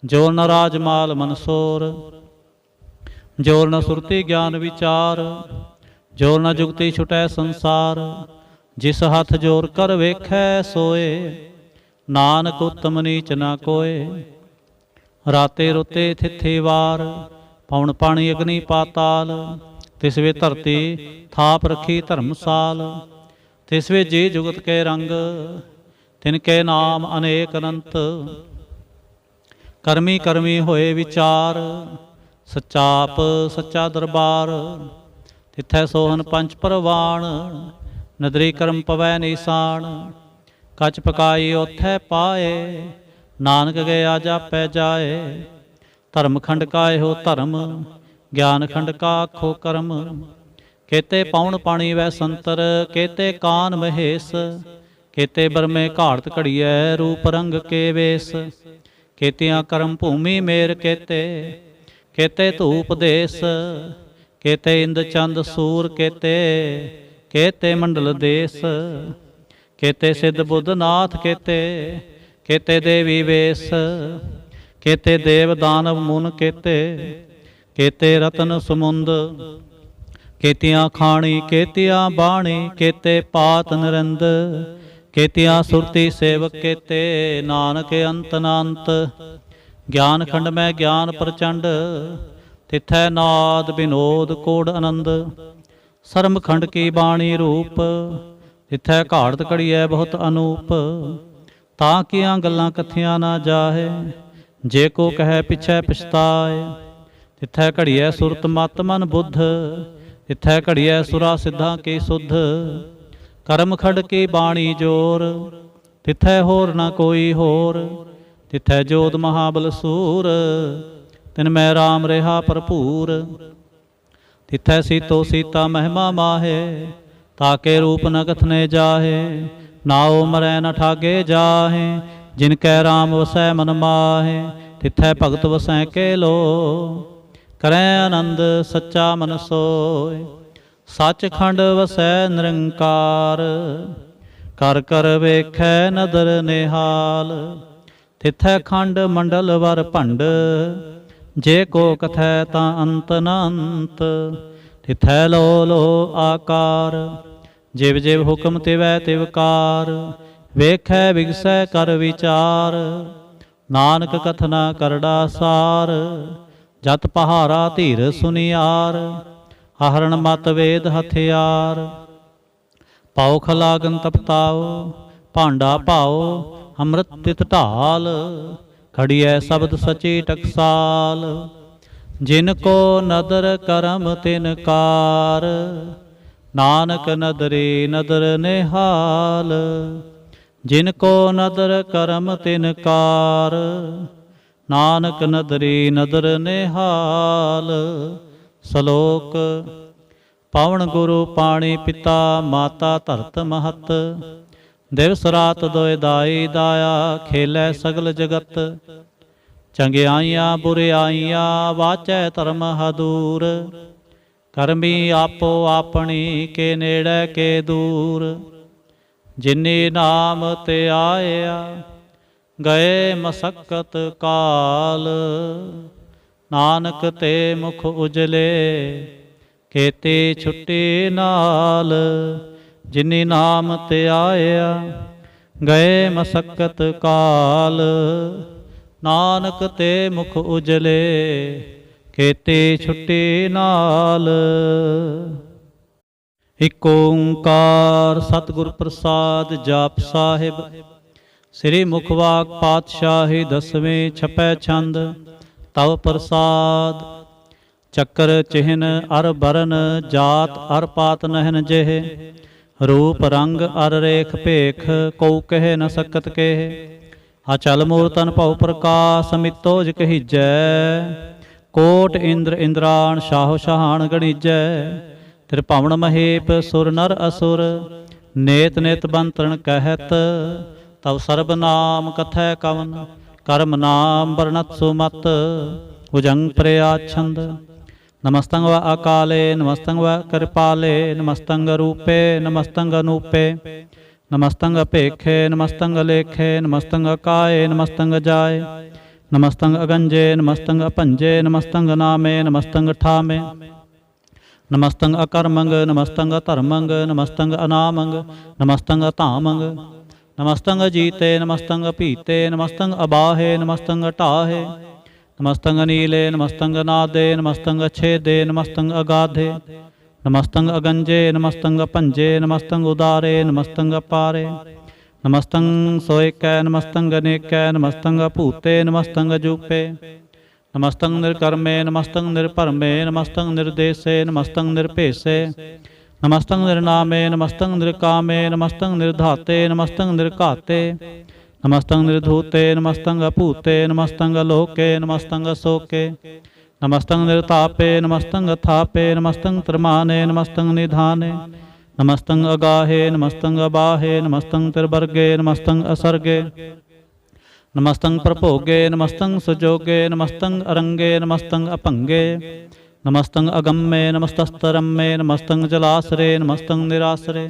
ਜੋਰ ਨ ਰਾਜ ਮਾਲ ਮਨਸੋਰ। ਜੋਰ ਨ ਸੁਰਤੀ ਗਿਆਨ ਵਿਚਾਰ ਜੋਰ ਨ ਜੁਗਤੀ ਛੁਟੈ ਸੰਸਾਰ। ਜਿਸ ਹੱਥ ਜੋਰ ਕਰ ਵੇਖੈ ਸੋਏ ਨਾਨਕ ਉਤਮ ਨੀਚ ਨਾ ਕੋਏ। ਰਾਤੇ ਰੁੱਤੇ ਥਿੱਥੇ ਵਾਰ ਪਉਣ ਪਾਣੀ ਅਗਨੀ ਪਾਤਾਲ। ਤਿਸ ਵੇ ਧਰਤੀ ਥਾਪ ਰੱਖੀ ਧਰਮਸਾਲ। ਤਿਸ ਵੇ ਜੀ ਜੁਗਤ ਕੇ ਰੰਗ ਤਿਨ ਕੇ ਨਾਮ ਅਨੇਕ ਅਨੰਤ। ਕਰਮੀ ਕਰਮੀ ਹੋਏ ਵਿਚਾਰ ਸੱਚਾਪ ਸੱਚਾ ਦਰਬਾਰ। ਤਿੱਥੈ ਸੋਹਨ ਪੰਚ ਪਰਵਾਣ ਨਦਰੀ ਕਰਮ ਪਵੈ ਨੀਸਾਨ। ਕੱਚ ਪਕਾਈ ਓਥੈ ਪਾਏ ਨਾਨਕ ਗਿਆ ਜਾਪੈ ਜਾਏ। ਧਰਮ ਖੰਡ ਕਾ ਇਹੋ ਧਰਮ ਗਿਆਨ ਖੰਡ ਕਾ ਆਖੋ ਕਰਮ। ਕੇਤੇ ਪਾਉਣ ਪਾਣੀ ਵੈ ਸੰਤਰ ਕੇਤੇ ਕਾਨ ਮਹੇਸ਼। ਕੇਤੇ ਬਰਮੇ ਘਾੜਤ ਘੜੀਐ ਰੂਪ ਰੰਗ ਕੇ ਵੇਸ। ਕੇਤਿਆਂ ਕਰਮ ਭੂਮੀ ਮੇਰ ਕੇਤੇ ਕੇਤੇ ਧੂਪ ਦੇਸ। ਕੇਤੇ ਇੰਦ ਚੰਦ ਸੂਰ ਕੇਤੇ ਕੇਤੇ ਮੰਡਲ ਦੇਸ। ਕੇਤੇ ਸਿੱਧ ਬੁੱਧ ਨਾਥ ਕੇਤੇ ਕੇਤੇ ਦੇਵੀ ਵੇਸ। ਕੇਤੇ ਦੇਵ ਦਾਨਵ ਮੁਨ ਕੇਤੇ ਕੇਤੇ ਰਤਨ ਸਮੁੰਦ। ਕੇਤਿਆਂ ਖਾਣੀ ਕੇਤਿਆਂ ਬਾਣੀ ਕੇਤੇ ਪਾਤ ਨਰਿੰਦ। ਕੇਤਿਆਂ ਸੁਰਤੀ ਸੇਵਕ ਕੇਤੇ ਨਾਨਕ ਅੰਤ ਨਾਨਤ। ਗਿਆਨ ਖੰਡ ਮੈਂ ਗਿਆਨ ਪ੍ਰਚੰਡ, ਤਿਥੈ ਨਾਦ ਵਿਨੋਦ ਕੋੜ ਆਨੰਦ। ਸਰਮ ਖੰਡ ਕੀ ਬਾਣੀ ਰੂਪ, ਤਿਥੈ ਘਾੜਤ ਘੜੀਐ ਬਹੁਤ ਅਨੂਪ। ਤਾਂ ਕੀਆਂ ਗੱਲਾਂ ਕਥੀਆਂ ਨਾ ਜਾਹੇ, ਜੇ ਕੋ ਕਹੈ ਪਿਛੈ ਪਛਤਾਏ। ਤਿਥੈ ਘੜੀਐ ਸੁਰਤ ਮਤ ਮਨ ਬੁੱਧ, ਤਿਥੈ ਘੜੀਐ ਸੁਰਾ ਸਿੱਧਾਂ ਕੀ ਸੁਧ। ਕਰਮ ਖੰਡ ਕੀ ਬਾਣੀ ਜੋਰ, ਤਿਥੈ ਹੋਰ ਨਾ ਕੋਈ ਹੋਰ। ਤਿਥੈ ਜੋਤ ਮਹਾਬਲ ਸੂਰ, ਤਿਨ ਮੈਂ ਰਾਮ ਰਿਹਾ ਭਰਪੂਰ। ਤਿਥੈ ਸੀਤੋ ਸੀਤਾ ਮਹਿਮਾ ਮਾਹੇ, ਤਾਕੇ ਰੂਪ ਨ ਕਥਨੇ ਜਾਹੇ। ਨਾਉ ਮਰੈ ਨ ਠਾਗੇ ਜਾਹੇ, ਜਿਨ ਕੈ ਰਾਮ ਵਸੈ ਮਨ ਮਾਹੇ। ਤਿਥੈ ਭਗਤ ਵਸੈ ਕੇ ਲੋ, ਕਰੈ ਆਨੰਦ ਸੱਚਾ ਮਨ ਸੋਇ। ਸੱਚਖੰਡ ਵਸੈ ਨਿਰੰਕਾਰ, ਕਰ ਕਰ ਵੇਖੈ ਨਦਰ ਨਿਹਾਲ। ਤਿਥੈ ਖੰਡ ਮੰਡਲ ਵਰ ਭੰਡ, ਜੇ ਕੋ ਕਥੈ ਤਾਂ ਅੰਤ ਨ ਅੰਤ। ਤਿਥੈ ਲੋ ਲੋ ਆਕਾਰ, ਜਿਵ ਜਿਵ ਹੁਕਮ ਤਿਵੈ ਤਿਵਕਾਰ। ਵੇਖੈ ਵਿਗਸੈ ਕਰ ਵਿਚਾਰ, ਨਾਨਕ ਕਥਨਾ ਕਰੜਾ ਸਾਰ। ਜਤ ਪਹਾਰਾ ਧੀਰ ਸੁਨਿਆਰ, ਆਹਰਣ ਮਤ ਵੇਦ ਹਥਿਆਰ। ਪਾਉ ਖਲਾਗਨ ਤਪਤਾਓ, ਭਾਂਡਾ ਭਾਓ ਅੰਮ੍ਰਿਤ ਤਿਤ ਢਾਲ। ਖੜੀਐ ਸ਼ਬਦ ਸਚੀ ਟਕਸਾਲ, ਜਿਨ ਕੋ ਨਦਰ ਕਰਮ ਤਿਨ ਕਾਰ। ਨਾਨਕ ਨਦਰੀ ਨਦਰ ਨਿਹਾਲ, ਜਿਨ ਕੋ ਨਦਰ ਕਰਮ ਤਿਨ ਕਾਰ। ਨਾਨਕ ਨਦਰੀ ਨਦਰ ਨਿਹਾਲ। ਸ਼ਲੋਕ। ਪਵਨ ਗੁਰੂ ਪਾਣੀ ਪਿਤਾ, ਮਾਤਾ ਧਰਤ ਮਹਤ। ਦਿਵਸ ਰਾਤ ਦੋਇ ਦਾਈ ਦਾਇਆ, ਖੇਲੈ ਸਗਲ ਜਗਤ। ਚੰਗਿਆਈਆਂ ਬੁਰਿਆਈਆਂ, ਵਾਚੈ ਧਰਮ ਹਦੂਰ। ਕਰਮੀ ਆਪੋ ਆਪਣੀ, ਕੇ ਨੇੜੇ ਕੇ ਦੂਰ। ਜਿਨੀ ਨਾਮ ਤੇ ਆਇਆ, ਗਏ ਮਸਕਤ ਕਾਲ। ਨਾਨਕ ਤੇ ਮੁਖ ਉਜਲੇ, ਕੇਤੀ ਛੁੱਟੀ ਨਾਲ। ਜਿਨੀ ਨਾਮ ਤੇ ਆਇਆ, ਗਏ ਮਸਕਤ ਕਾਲ। ਨਾਨਕ ਤੇ ਮੁਖ ਉਜਲੇ, ਕੇਤੀ ਛੁੱਟੀ ਨਾਲ। ਇਕ ਓੰਕਾਰ ਸਤਿਗੁਰ ਪ੍ਰਸਾਦ। ਜਾਪ ਸਾਹਿਬ। ਸ੍ਰੀ ਮੁਖਵਾਕ ਪਾਤਸ਼ਾਹੀ ਦਸਵੇਂ ਛਪੈ ਛੰਦ। ਤਵ ਪ੍ਰਸਾਦ। ਚੱਕਰ ਚਿਹਨ ਅਰ ਬਰਨ, ਜਾਤ ਅਰ ਪਾਤ ਨਹਿਨ ਜਿਹੇ। ਰੂਪ ਰੰਗ ਅਰ ਰੇਖ ਭੇਖ, ਕਉ ਕਹਿ ਨ ਸਕਤ ਕੇਹ। ਅਚਲ ਮੂਰਤਨ ਭਉ ਪ੍ਰਕਾਸ਼, ਮਿਤੋ ਜਿ ਕਹੀਜੈ। ਕੋਟ ਇੰਦਰ ਇੰਦਰਾਣ, ਸ਼ਾਹੋ ਸ਼ਾਹਾਨ ਗਣੀਜੈ। ਤ੍ਰਿਭਵਨ ਮਹੇਪ ਸੁਰ ਨਰ ਅਸੁਰ, ਨੇਤ ਨੇਤ ਬੰਤਰਣ ਕਹਿਤ। ਤਵ ਸਰਬ ਨਾਮ ਕਥੈ ਕਵਨ, ਕਰਮ ਨਾਮ ਵਰਣਤ ਸੁਮਤ। ਭੁਜੰਗ ਪ੍ਰਿਆਛੰਦ। ਨਮਸਤੰ ਵਾ ਅਕਾਲੇ, ਨਮਸਤੰ ਵਾ ਕਿਰਪਾਲੇ। ਨਮਸਤੰ ਰੂਪੇ, ਨਮਸਤੰ ਅਨੂਪੇ। ਨਮਸਤੰ ਅਪੇਖੇ, ਨਮਸਤੰ ਲੇਖੇ। ਨਮਸਤੰ ਅਕਾਏ, ਨਮਸਤੰ ਜਾਏ। ਨਮਸਤੰ ਅਗੰਜੇ, ਨਮਸਤੰ ਅਭੰਜੇ। ਨਮਸਤੰ ਨਾਮੇ, ਨਮਸਤੰ ਠਾਮੇ। ਨਮਸਤੰ ਅਕਰਮੰਗ, ਨਮਸਤੰ ਧਰਮੰਗ। ਨਮਸਤੰ ਅਨਾਮੰਗ, ਨਮਸਤੰ ਧਾਮੰਗ। ਨਮਸਤੰ ਅਜੀਤੇ, ਨਮਸਤੰ ਅਭੀਤੇ। ਨਮਸਤੰ ਅਬਾਹੇ, ਨਮਸਤੰ ਢਾਹੇ। ਨਮਸਤੰ ਨੀਲੇ, ਨਮਸਤੰ ਨਾਦੇ। ਨਮਸਤੰ ਛੇਦੇ, ਨਮਸਤੰ ਅਗਾਧੇ। ਨਮਸਤੰ ਅਗੰਜੇ, ਨਮਸਤੰ ਭੰਜੇ। ਨਮਸਤੰ ਉਦਾਰੇ, ਨਮਸਤੰ ਅਪਾਰੇ। ਨਮਸਤੰ ਸੋਇਕੈ, ਨਮਸਤੰ ਅਨੇਕੈ। ਨਮਸਤੰ ਭੂਤੇ, ਨਮਸਤੰ ਜੂਪੇ। ਨਮਸਤੰ ਨਿਰਕਰਮੇ, ਨਮਸਤੰ ਨਿਰਭਰਮੇ। ਨਮਸਤੰ ਨਿਰਦੇਸੇ, ਨਮਸਤੰ ਨਿਰਭੇਸੇ। ਨਮਸਤੰ ਨਿਰਨਾਮੇ, ਨਮਸਤੰ ਨਿਰਕਾਮੇ। ਨਮਸਤੰ ਨਿਰਧਾਤੇ, ਨਮਸਤੰ ਨਿਰਘਾਤੇ। ਨਮਸਤੰ ਨਿਰਧੂਤੇ, ਨਮਸਤੰ ਅਭੂਤੇ। ਨਮਸਤੰ ਅਲੋਕੇ, ਨਮਸਤੰ ਅਸੋਕੇ। ਨਮਸਤੰ ਨਿਰਤਾਪੇ, ਨਮਸਤੰ ਅਥਾਪੇ। ਨਮਸਤੰ ਤ੍ਰਿਮਾਨੇ, ਨਮਸਤੰ ਨਿਧਾਨੇ। ਨਮਸਤੰ ਅਗਾਹੇ, ਨਮਸਤੰ ਅਬਾਹੇ। ਨਮਸਤੰ ਤਿਰਵਰਗੇ, ਨਮਸਤੰ ਅਸਰਗੇ। ਨਮਸਤੰ ਪ੍ਰਭੋਗੇ, ਨਮਸਤੰ ਸੁਜੋਗੇ। ਨਮਸਤੰ ਅਰੰਗੇ, ਨਮਸਤੰ ਅਭੰਗੇ। ਨਮਸਤੰ ਅਗੰਮੇ, ਨਮਸਤਸਤਰੰਮੇ। ਨਮਸਤੰ ਜਲਾਸਰੇ, ਨਮਸਤੰ ਨਿਰਾਸਰੇ।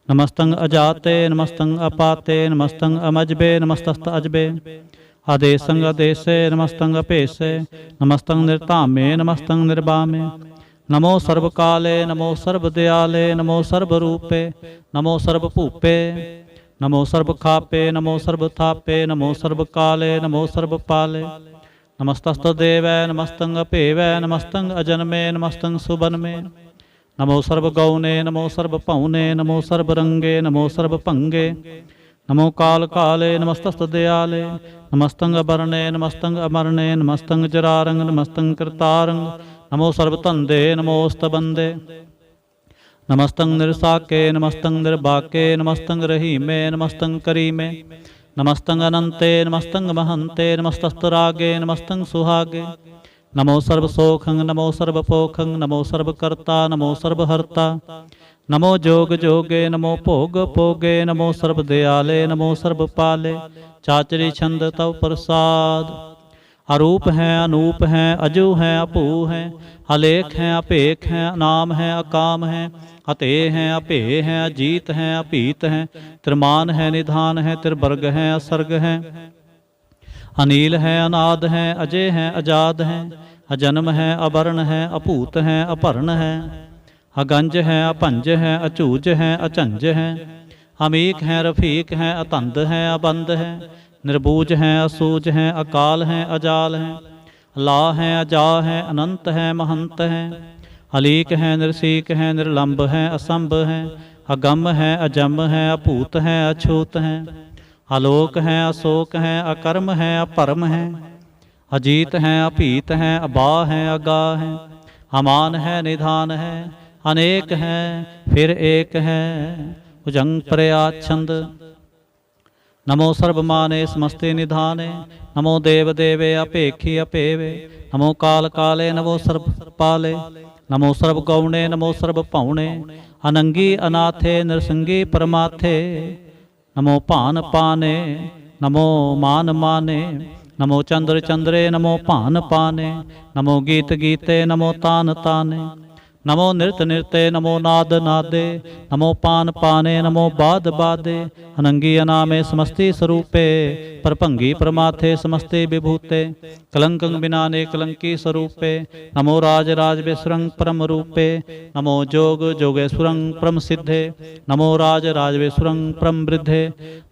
ਨਮਸਤੰ ਅਜਾਤੇ, ਨਮਸਤੰ ਅਪਾਤੇ। ਨਮਸਤੰ ਅਮਜਬੇ, ਨਮਸਤਸਤ ਅਜਬੇ। ਆਦੇਸੰ ਅਦੇਸੇ, ਨਮਸਤੰ ਅਭੇਸੇ। ਨਮਸਤੰ ਨਿਰਧਾਮੇ, ਨਮਸਤੰ ਨਿਰਬਾਮੇ। ਨਮੋ ਸਰਬ ਕਾਲੇ, ਨਮੋ ਸਰਬ ਦਿਆਲੇ। ਨਮੋ ਸਰਬ ਰੂਪੇ, ਨਮੋ ਸਰਬ ਭੂਪੇ। नमो सर्ब खापे नमो सर्ब थापे नमो सर्ब काले नमो सर्ब पाले। नमस्तस्तदेवै नमस्तं अपेवै नमस्तं अजन्मे नमस्तं सुबन्मे। नमो सर्ब गौने नमो सर्ब पौने नमो सर्ब रंगे नमो सर्ब पंगे। नमो काल काले नमस्तस्तदयाले नमस्तं अबरणे नमस्तं अमरणे नमस्तं जरारंग नमस्तं कृतारंग। नमो सर्वतंदे नमोस्तबंदे। नमस्तं निरसाके नमस्तं निर्बाके नमस्तं रहीमे नमस्तं करीमे। नमस्तं अनंते नमस्तं महंते नमस्तस्तरागे नमस्तं सुहागे। नमो सर्वसोखं नमो सर्वपोखं नमो सर्वकर्ता नमो सर्वहर्ता। नमो जोग जोगे नमो भोग भोगे नमो सर्वदयाले नमो सर्वपाले। चाचरी छंद तव प्रसाद। अरूप हैं अनूप हैं अजू हैं अपू हैं। अलेख हैं अपेख हैं अनाम हैं अकाम हैं। अते हैं अपे हैं अजीत हैं अपीत हैं। त्रिमान है निधान है त्रिवर्ग हैं असर्ग हैं। अनील हैं अनाद हैं अजय हैं अजाद हैं। अजन्म हैं अवर्ण हैं अपूत हैं अपर्ण हैं। अगंज हैं अपंज हैं अचूज हैं अचंज हैं। अमीक हैं रफीक हैं अतंद हैं अबंद हैं। निर्बूज हैं असूज हैं अकाल हैं अजाल हैं। ला हैं अजा हैं अनंत हैं महंत हैं। अलीक हैं निर्सीक हैं निर्लंब हैं असंभ हैं। अगम हैं अजम हैं अपूत हैं अछूत हैं। आलोक हैं अशोक हैं अकर्म हैं अपरम हैं। अजीत हैं अपीत हैं अबा हैं अगा हैं। अमान है निधान है अनेक हैं फिर एक है भुजंग प्रयाच्छंद। नमो सर्वमाने समस्ते निधाने नमो देव देवे अपेक्षी अपेवे। नमो काल काले नमो सर्व पाले। नमो सर्व गौणे नमो सर्व पौणे। अनंगी अनाथे नरसंगी परमाथे। नमो पान पाने नमो मान माने। नमो चंद्र चंद्रे नमो पान पाने। नमो गीत गीते नमो तान ताने। नमो नृत नृत्य नमो नाद नादे। नमो पान पाने नमो बाद बादे। अनंगी अनामे समस्ती स्वरूपे परभंगी परमाथे समस्ते विभूते। कलंकं बिनाने कलंकी स्वरूपे। नमो राज राज विसुरंग परम रूपे। नमो जोग जोगेश्वरंग परम सिद्धे। नमो राज राज विसुरंग परम वृद्धे।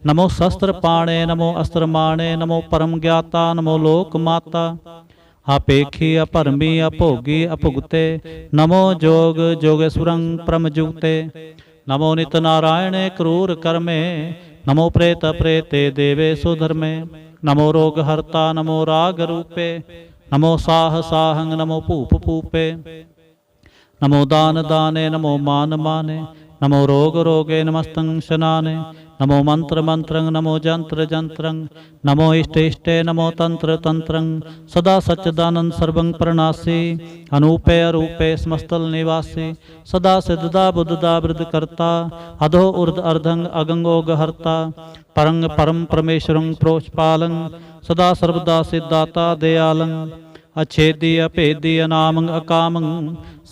नमो शस्त्र पाणे नमो अस्त्र माणे नमो परम ज्ञाता नमो लोक माता। अपेक्षी अपरमी अभोगी अभुगते। नमो जोग जोगेश्वरं परम जुगते। नमो नित नारायणे क्रूर कर्मे। नमो प्रेत प्रेते देवे सुधर्मे। नमो रोग हर्ता नमो राग रूपे। नमो साह साहंग नमो भूप भूपे। नमो दान दाने नमो मान माने। नमो रोग रोगे नमस्तं शनाने। नमो मंत्र मंत्रं नमो जंत्र जंत्रं। नमो इष्ट इष्टे नमो तंत्र तंत्रं। सदा सच्चिदानंद सर्वं प्रणासी। अनूपे अरूपे समस्तल निवासी। सदा सिद्धदा बुद्धदा वृद्ध कर्ता। अधो ऊर्ध अर्धंग अगंगोग हर्ता। परंग परम परमेश्वरं प्रोषपालं। सदा सर्वदा सिद्धाता दयालं। अच्छेदी अभेदी अनामं अकामं।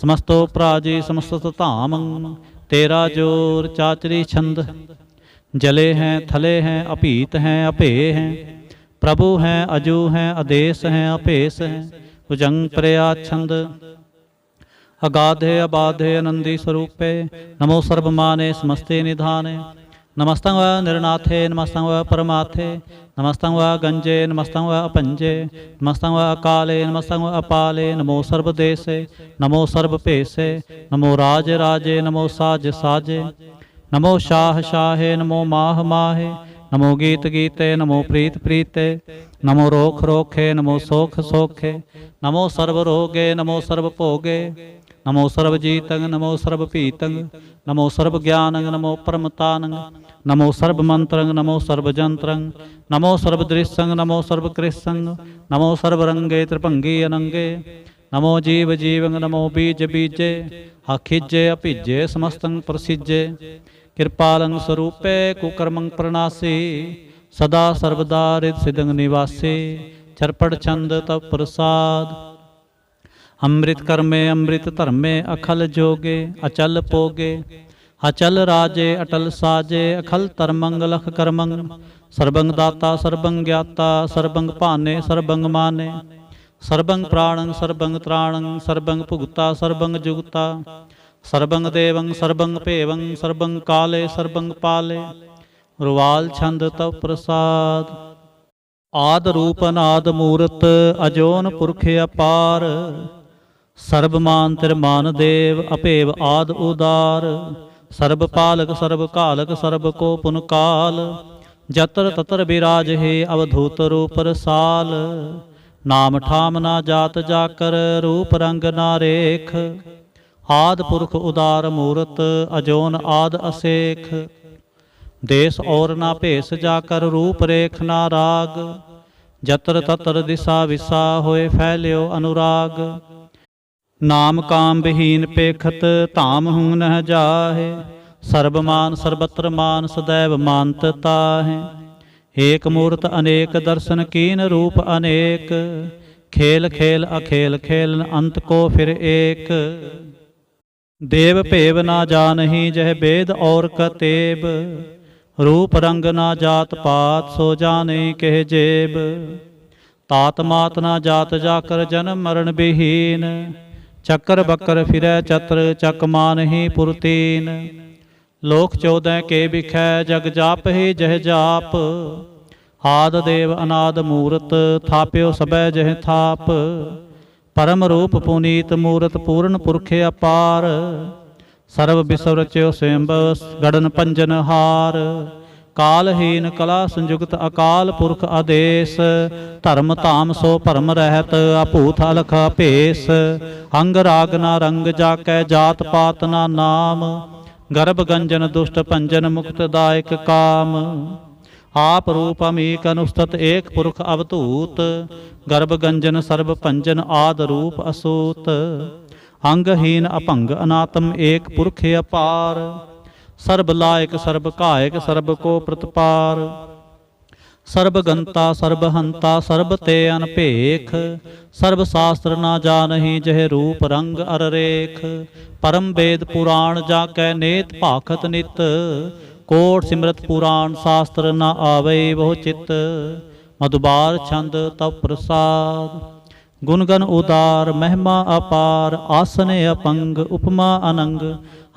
समस्तो प्राजी समस्त धामं। तेरा जोर चाचरी छंद। जले हैं थले हैं अपीत हैं अपे हैं। प्रभु हैं अजू हैं आदेश हैं अपेश हैं भुजंग प्रयाच्छंद। अगाधे अबाधे आनंदी स्वरूपे। नमो सर्वमाने समस्ते निधाने। नमस्तं व निर्नाथे नमस्तं व परमाथे। नमस्तं व गंजे नमस्तं व अपंजे। नमस्तं व अकाले नमस्तं व अपाले। नमो सर्वदेशे नमो सर्वपेशे। नमो राज राजे नमो साज साजे। नमो शाह शाहे नमो माह माहे। नमो गीत गीते नमो प्रीत प्रीते। नमो रोख रोखे नमो सोख सोखे। नमो सर्व रोगे नमो सर्व भोगे। नमो सर्वजीतं नमो सर्वपीतं। नमो सर्वज्ञानं नमो परमतानं। नमो सर्वमंत्रं नमो सर्वजंत्रं। नमो सर्वदृश्यं नमो सर्वकृष्यं। नमो सर्वरंगे त्रिभंगी अनंगे। नमो जीव जीवं नमो बीज बीजे। अखिजे अभिजे समस्तं प्रसिजे। कृपालं स्वरूपे कुकर्मं प्रणासी। सदा सर्वदा हृद सिद्धं निवासी। चरपड़ छंद तव प्रसाद। अमृत कर्मे अमृत धर्मे अखल जोगे अचल पोगे। अचल राजे अटल साजे अखल तरमंग लख करमंग। सर्वंग दाता सर्वंग ज्ञाता सर्वंग पाने सर्वंग माने। सर्वंग प्राणं सर्वंग त्राणं सर्वंग भुगता सर्वंग जुगता। सर्वंग देवं सर्वंग पेवं सर्वंग काले सर्वंग पाले। रुवाल छंद तव प्रसाद। आद रूप अनाद मूरत अजोन पुरख अपार। सर्वमान तिरमान देव अपेव आद उदार। सर्ब पालक सर्ब कालक सर्ब को पुन काल। जतर ततर विराज हे अवधूत रूप रसाल। नाम ठाम ना जात जाकर रूप रंग ना रेख। आद पुरख उदार मूरत अजोन आद असेख। देश और ना भेस जाकर रूप रेख ना राग। जतर ततर दिशा विसा होए फैल्यो अनुराग। नाम काम विहीन पेखत धाम हूँ नह जाहे। सर्वमान सर्वत्र मान सदैव मानत ताहे। एक मूर्त अनेक दर्शन कीन रूप अनेक। खेल खेल अखेल खेल अंत को फिर एक। देव भेव ना जानही जह वेद और कतेब। रूप रंग ना जात पात सो जाने कह जेब। तात मात ना जात जाकर जन्म मरण विहीन। चक्कर बक्कर फिरै चत्र चक मान ही पुरतीन। लोक 14 के बिखै जग जाप ही जह जाप। आद देव अनाद मूरत थाप्यो सबै जह थाप। परम रूप पुनीत मूरत पूर्ण पुरख अपार। सर्व विश्व रच्यो स्वयंभ गड़न पंजन हार। कालहीन कला संयुक्त अकाल पुरख आदेश। धर्म धाम सो भरम रहत अभूत अलख भेस। अंग राग ना रंग जाकै जात पात ना नाम। गर्भ गंजन दुष्ट भंजन मुक्तदायक काम। आप रूप अमीक अनुस्तत एक पुरख अवधूत। गर्भ गंजन सर्व भंजन आद रूप असूत। अंगहीन अभंग अनात्म एक पुरख अपार। सर्ब लायक सर्ब कायक सर्ब को प्रतपार। सर्ब गंता सर्ब हंता सर्ब ते अनपेख। सर्ब शास्त्र ना जानही जह रूप रंग अर रेख। परम वेद पुराण जाकै नेत भाखत नित। कोट सिमरत पुराण शास्त्र न आवे बहु चित। मधुबार छंद तव प्रसाद। गुणगन उदार महिमा अपार। आसन अपंग उपमा अनंग।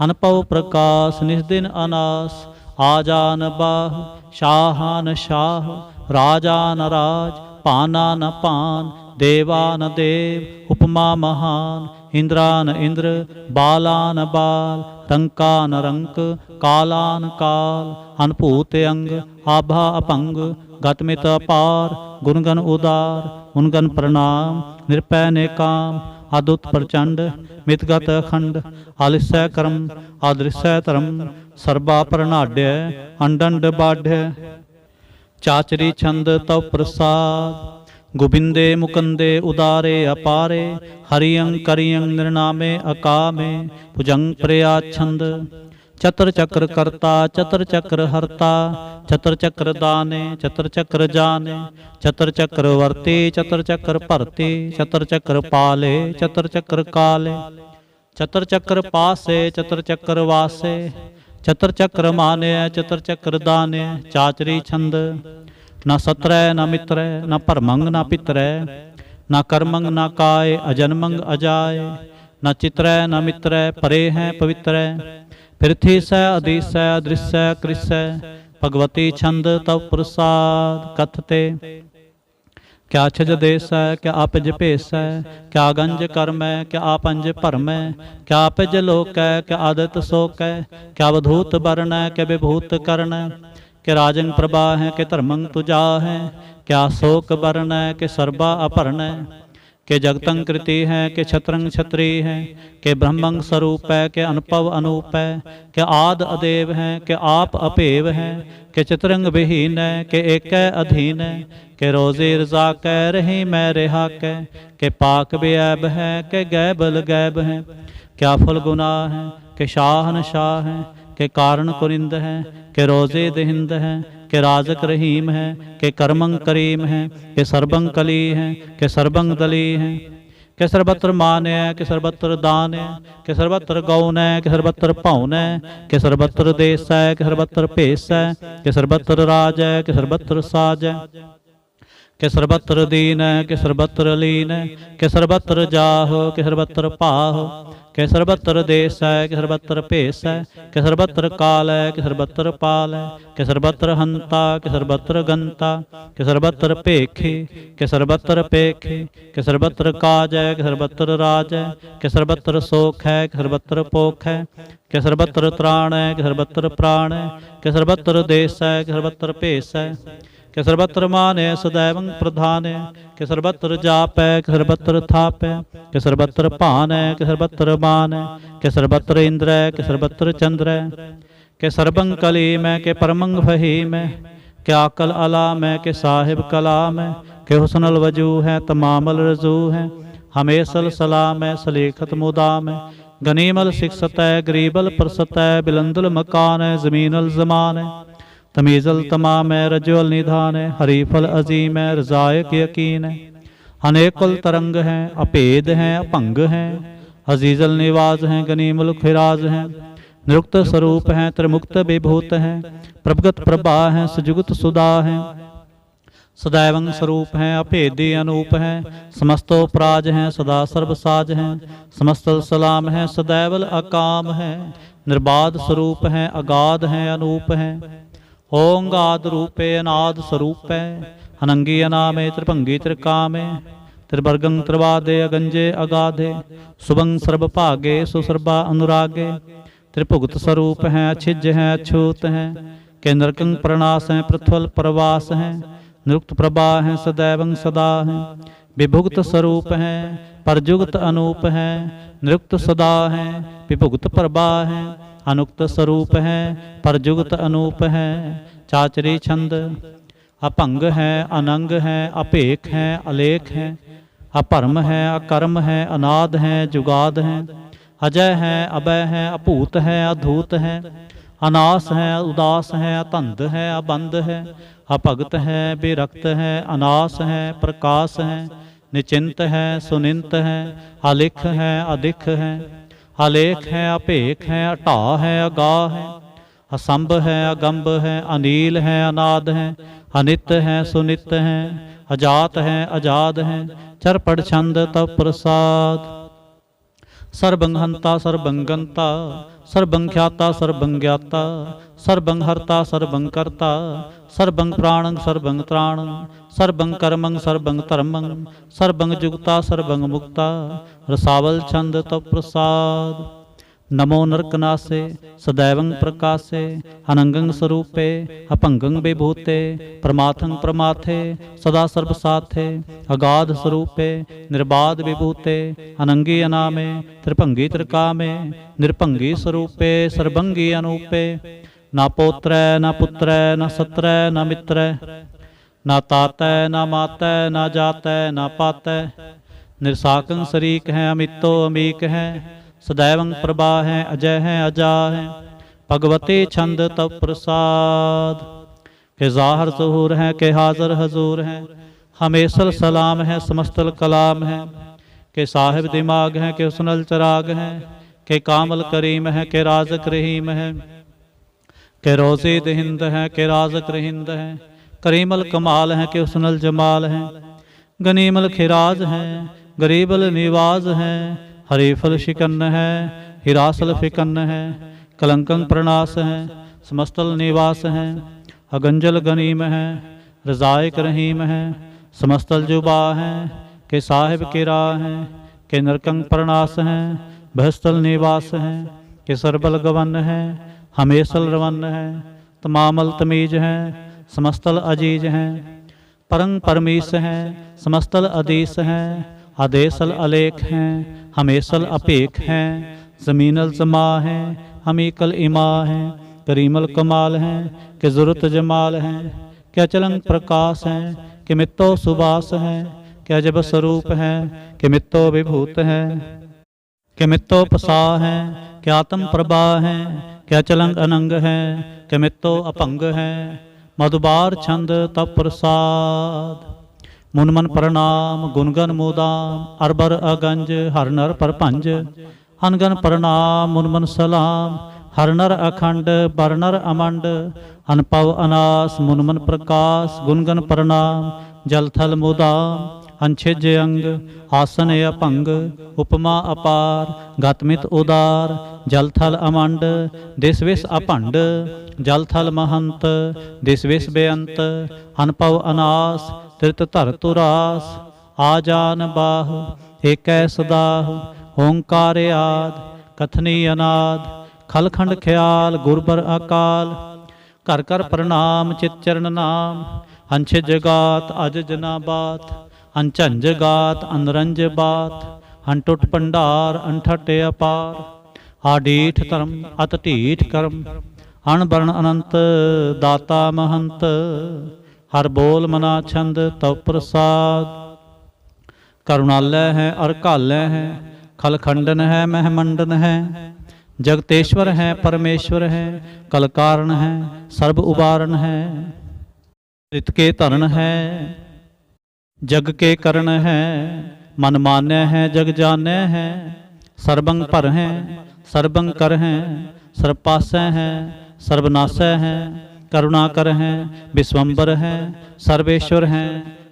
अनपव प्रकाश निस्दिन अनास। आजान बाह शाहान शाह। राजान राज पानान पान। देवान देव उपमा महान। इंद्रान इंद्र बालान बाल। रंकान रंक कालान काल। अनभूत अंग आभा अपंग। गतमित अपार गुणगन उदार। उनगन प्रणाम निरपै ने काम। अदुत प्रचंड मितगत अखंड। आलिसै कर्म आदृश्य धर्म। सर्बा प्रणाड्य अंडंड बाढ़। चाचरी छंद तव प्रसाद। गोविंदे मुकुंदे उदारे अपारे। हरियं करियं निर्नामे अकामे। भुजंग प्रया छंद। चतर चक्र करता चतर चक्र हरता। चतर चक्र दाने चतर चक्र जाने। चतर चक्र वर्ते चतर चक्र भरते। चतर चक्र पाले चतर चक्र काले। चतर चक्र पासे चतर चक्र वासे। चतर चक्र माने चतर चक्र दाने। चाचरी छंद। न सत्रह न मित्र न परमंग न पितर। न कर्मंग न काय अजन्मंग अजाय। न चित्र न मित्र परे हैं पवित्र। पृथ्वी स अधीस अदृश्य कृष्य। भगवती छंद तव प्रसाद कथते। क्या छज देश है क्या आपज भेस है। क्या गंज कर्म है क्या आपंज भरम है। क्या आपज लोक है क्या आदत शोक है। क्या अवधूत वर्ण है क्या विभूत कर्ण है। कि राजंग प्रभा है कि धर्मंग तुजा है। क्या शोक वर्ण है कि सर्वा अपहरण है। के जगतंग कृति है कि छत्रंग छत्री है। के ब्रह्मंग स्वरूप है के अनुभव अनूप है। के आद अदेव है के आप अपेव है। के चित्रंग विहीन है के एक अधीन है। के रोजी रजा कै रही मैं रिहा कै। के पाक बेऐब है के गैबल गैब है। क्या फल गुनाह है के शाहन शाह है। के कारण कुरिंद है के रोजे दहिंद है। के राजक रहीम है के कर्मंग करीम है। के सर्वंग कली है के सर्वंग दली है। के सर्वत्र मान है कि सर्वत्र दान है। कि सर्वत्र गौन है कि सर्वत्र पौन है। कि सर्वत्र देश है कि सर्वत्र भेस है। कि सर्वत्र राज है कि सर्वत्र साज है। कि सर्वत्र दीन कि सर्वत्र लीन कि सर्वत्र जाहो कि सर्वत्र पाहो कि सर्वत्र देश है कि सर्वत्र पेश है कि सर्वत्र काल है कि सर्वत्र पाल है कि सर्वत्र हंता कि सर्वत्र गंता कि सर्वत्र पेखे कि सर्वत्र पेखे कि सर्वत्र काज है कि सर्वत्र राज है कि सर्वत्र सोख है कि सर्वत्र पोख है कि सर्वत्र त्राण है कि सर्वत्र प्राण है कि सर्वत्र देश है कि सर्वत्र पेश है कि सर्वत्र मान है सदैवं प्रधान है कि सर्वत्र जाप है कि सर्वत्र थाप है कि सर्वत्र पान है कि सर्वत्र मान है कि सर्वत्र इंद्र है कि सर्वत्र चंद्र है कि सर्वं कलीम है कि परमंग फहीम है कि आकल अलाम है कि साहिब कलाम है कि हुस्नल वजू है तमामल रजू है हमेशल सलाम है सलीखत मुदाम है गनीमल शिक्षत है गरीबल परसत है बिलंदल मकान है जमीनल जमान है तमीज़ल तमाम है रजोल निधान है हरीफल अजीम है रजायक यकीन है अनेकुल तरंग हैं अपेद हैं अपंग हैं अजीज़ल निवाज हैं गनीमुल खिराज हैं निरुक्त स्वरूप हैं त्रिमुक्त विभूत हैं प्रभगत प्रभा हैं सजुगत सुधा हैं सदैवं स्वरूप हैं अभेदी अनूप हैं समस्तोपराज हैं सदा सर्वसाज हैं समस्तल सलाम हैं सदैवल अकाम हैं निर्बाध स्वरूप हैं अगाध हैं अनूप हैं ओंगाद रूपे अनाद स्वरूप है अनंगी अनामे त्रिभंगी त्रिकामे त्रिवर्गं त्रिवादे अगंजे अगाधे सुभंग सर्वभागे सुसर्वा अनुरागे त्रिभुगत स्वरूप हैं अछिज हैं अछूत हैं के नरकं प्रणास हैं पृथ्वल प्रवास हैं निरुक्त प्रभा हैं सदैवं सदा हैं विभुगत स्वरूप हैं परजुगत अनूप हैं निरुक्त सदा हैं विभुगत प्रभा हैं अनुक्त स्वरूप है परजुगत अनूप है चाचरी छंद अपंग है अनंग है अपेख है अलेख है अपरम है अकर्म है अनाद है जुगाद है अजय है अभय है अपूत है अधूत है अनास है उदास है अतंद है अबंध है अपगत है विरक्त है अनास है प्रकाश है निचिंत है सुनिंत है अलिख है अधिक है अलेख है अपेख है अटा है अगाह है असंभ है अगंभ है अनील है अनाद है अनित है सुनित है अजात है अजाद है चरपट छंद तप प्रसाद सर्वं हंता सर्वं गंता सर्वं ख्याता सर्वं ज्ञाता सर्वं हर्ता सर्वं कर्ता सर्वं प्राणं सर्वं त्राणं सर्वं कर्मं सर्वं धर्मं सर्वं जुगता सर्वं मुक्ता रसावल छंद तप प्रसाद नमो नरकनासे सदैवं प्रकाशे अनंगं स्वरूपे अपंगं विभूते प्रमाथं प्रमाथे सदा सर्वसाथे अगाध स्वरूपे निर्बाध विभूते अनंगी अनामे त्रिभंगी त्रिकामे निरभंगी स्वरूपे सर्वंगी अनूपे न पोत्र न पुत्र न सत्र न मित्र न तात न मात न जात न पात निरसाकं शरीक है अमितो अमीक है सदैवं प्रभा है अजय है अजा है भगवती छंद तप प्रसाद के ज़ाहिर ज़हूर है के हाज़र हजूर है हमेशल सलाम है समस्तल कलाम है के साहिब दिमाग है के हुस्नल चराग है के कामल करीम है के राज़क रहीम है के रोज़े दहिंद है के राज़क रहिंद है करीमल कमाल है के हुस्नल जमाल है गनीमल खिराज है गरीबल निवाज है हरीफल शिकन्न है हिरासल फिकन्न है कलंकं प्रणास है समस्तल निवास है अगंजल गनीम है रजायक रहीम है समस्तल जुबा है के साहिब किरा है के नरकं प्रणास है बहस्तल निवास है के सरबल गवन है हमेशल रवन है तमामल तमीज है समस्तल अजीज है परंग परमीस है समस्तल अदीस है आदेशल अलेख हैं हमेशल अपेख हैं ज़मीनल जमा है हमीकल इमा है करीमल कमाल हैं के ज़ुरत जमाल हैं के अचलंग प्रकाश हैं के मित्तो सुबास हैं के अजब स्वरूप हैं के मित्तो विभूत हैं के मित्तो पसा हैं के आत्म प्रभा हैं के अचलंग अनंग हैं के मित्तो अपंग हैं मधुबार छंद तप प्रसाद मुनमन प्रणाम गुनगन मुदाम अरबर अगंज हर नर परपंज अनगन प्रणाम मुनमन सलाम हर नर अखंड बर नर अमंड अनपव अनास मुनमन प्रकाश गुनगन प्रणाम जल थल मुदा अंछिज अंग आसन अपंग उपमा अपार गतमित उदार जल थल अमंड दिस विस अपंड जल थल महंत दिस विस बेअंत अनपव अनास त्रित धर तुरास आजान बाह एकै सदाह ओंकार आद कथनी अनाद खलखंड ख्याल गुरबर अकाल घर कर प्रणाम चित चरण नाम अंश जगात अज जना बात अनझंझ गात अनरंज बात अनटुट भंडार अनठट अपार आडीठ धर्म अत ढीठ कर्म अणबरण अनंत दाता महंत हर बोल मना छंद तव प्रसाद करुणालय है अरकालय है खलखंडन है महमंडन है जगतेश्वर है परमेश्वर है कल कारण है सर्व उबारण है ऋत के तरण है जग के करण है मन मान्य है जग जान्य है सर्वंग पर है सर्वंग कर है सर्वपासय है सर्वनाशय है करुणा कर है विश्वम्बर है सर्वेश्वर है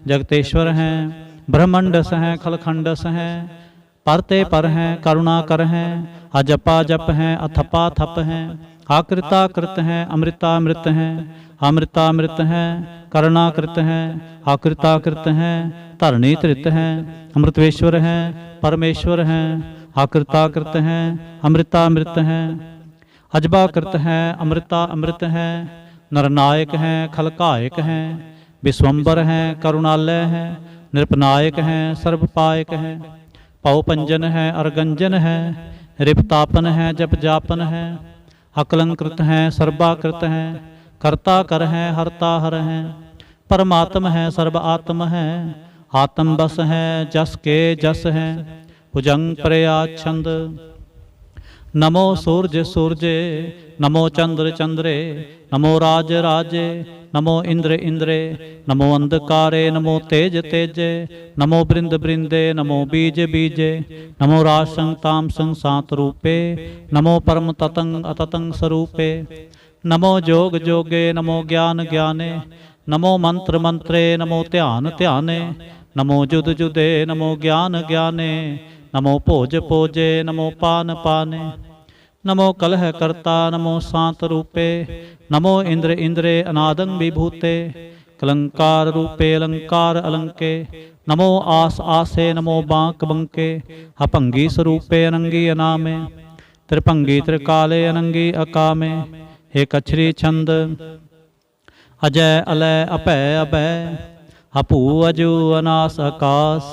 जगतेश्वर है ब्रह्मंडस है खलखंडस है परते पर हैं करुणा कर हैं अजपा जप हैं अथपा थप हैं आकृताकृत हैं अमृतामृत हैं अमृतामृत हैं करुणाकृत हैं आकृताकृत हैं धरणी धृत हैं अमृतेश्वर हैं परमेश्वर हैं आकृताकृत हैं अमृतामृत हैं अजबाकृत हैं अमृता अमृत हैं नरनायक हैं खलकायक हैं विश्वम्बर हैं करुणालय हैं नृपनायक हैं सर्वपायक हैं पौ पंजन है अर्गंजन है रिपतापन है जप जापन है अकलंकृत है सर्वाकृत है कर्ता कर है हरता हर है परमात्म है सर्व आत्म है आत्म बस है जस के जस है भुजंग प्रयाच्छंद नमो सूर्य सूर्ये नमो चंद्र चंद्रे नमो राज राजे नमो इंद्र इंद्रे नमो अंधकारे नमो तेज तेजे नमो बृंद बृंदे नमो बीज बीजे नमो राजसंग तामसंग सात रूपे नमो परम ततंग अततंग स्वरूपे नमो जोग जोगे नमो ज्ञान ज्ञाने नमो मंत्र मंत्रे नमो ध्यान ध्याने नमो जुद जुदे नमो ज्ञान ज्ञाने नमो भोज भोजे नमो पान पाने नमो कलह कर्ता नमो शांत रूपे नमो इंद्र इंद्रे अनादं विभूते कलंकार रूपे अलंकार अलंके नमो आस आसे नमो बांक बंके अपंगी स्वरूपे अनंगी अनामे त्रिभंगी त्रिकाले अनंगी अकामे एक अक्षरी छंद अजय अलय अपय अभय अपू अजू अनास आकाश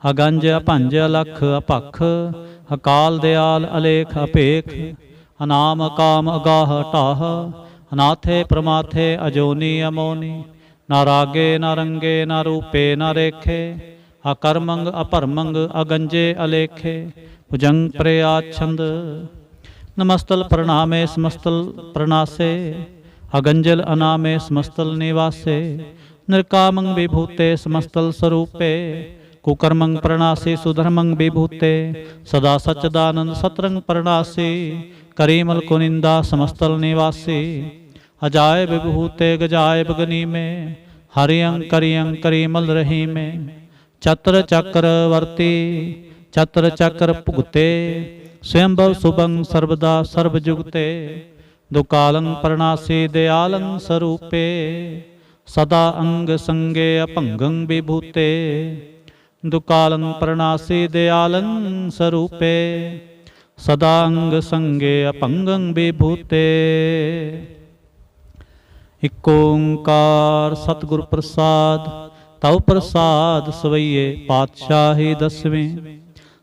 अगंज अपंज अलख अपख अकाल दयाल अलेख अपेख अनाम अकाम अगाह टाह अनाथे प्रमाथे अजोनी अमोनी न रागे न रंगे न रूपे न रेखे अकर्मंग अपरमंग अगंजे अलेखे भुजंग प्रयाच्छंद नमस्तल प्रणामे समस्तल प्रणासे अगंजल अनामे समस्तल निवासे निर्कामंग विभूते समस्तल स्वरूपे कुकर्मंग प्रणासी सुधर्मंग विभूते सदा सच्चिदानंद सतरंग प्रणासी करीमल कुनिंदा समस्तल निवासी अजाय विभूते गजाय बगनी में हरियंग करियंग करीमल रही में चत्र चक्र वर्ती चत्र चक्र भुगते स्वयंभव सुभंग सर्वदा सर्वजुगते दुकालंग प्रणासी दयालंग स्वरूपे सदा अंग संगे अपंगं विभूते दुकालं प्रणासी दयालं स्वरूपे सदांग संगे अपंगं विभूते। इक ओंकार सतगुर प्रसाद तव प्रसाद सवैये पातशाही दसवें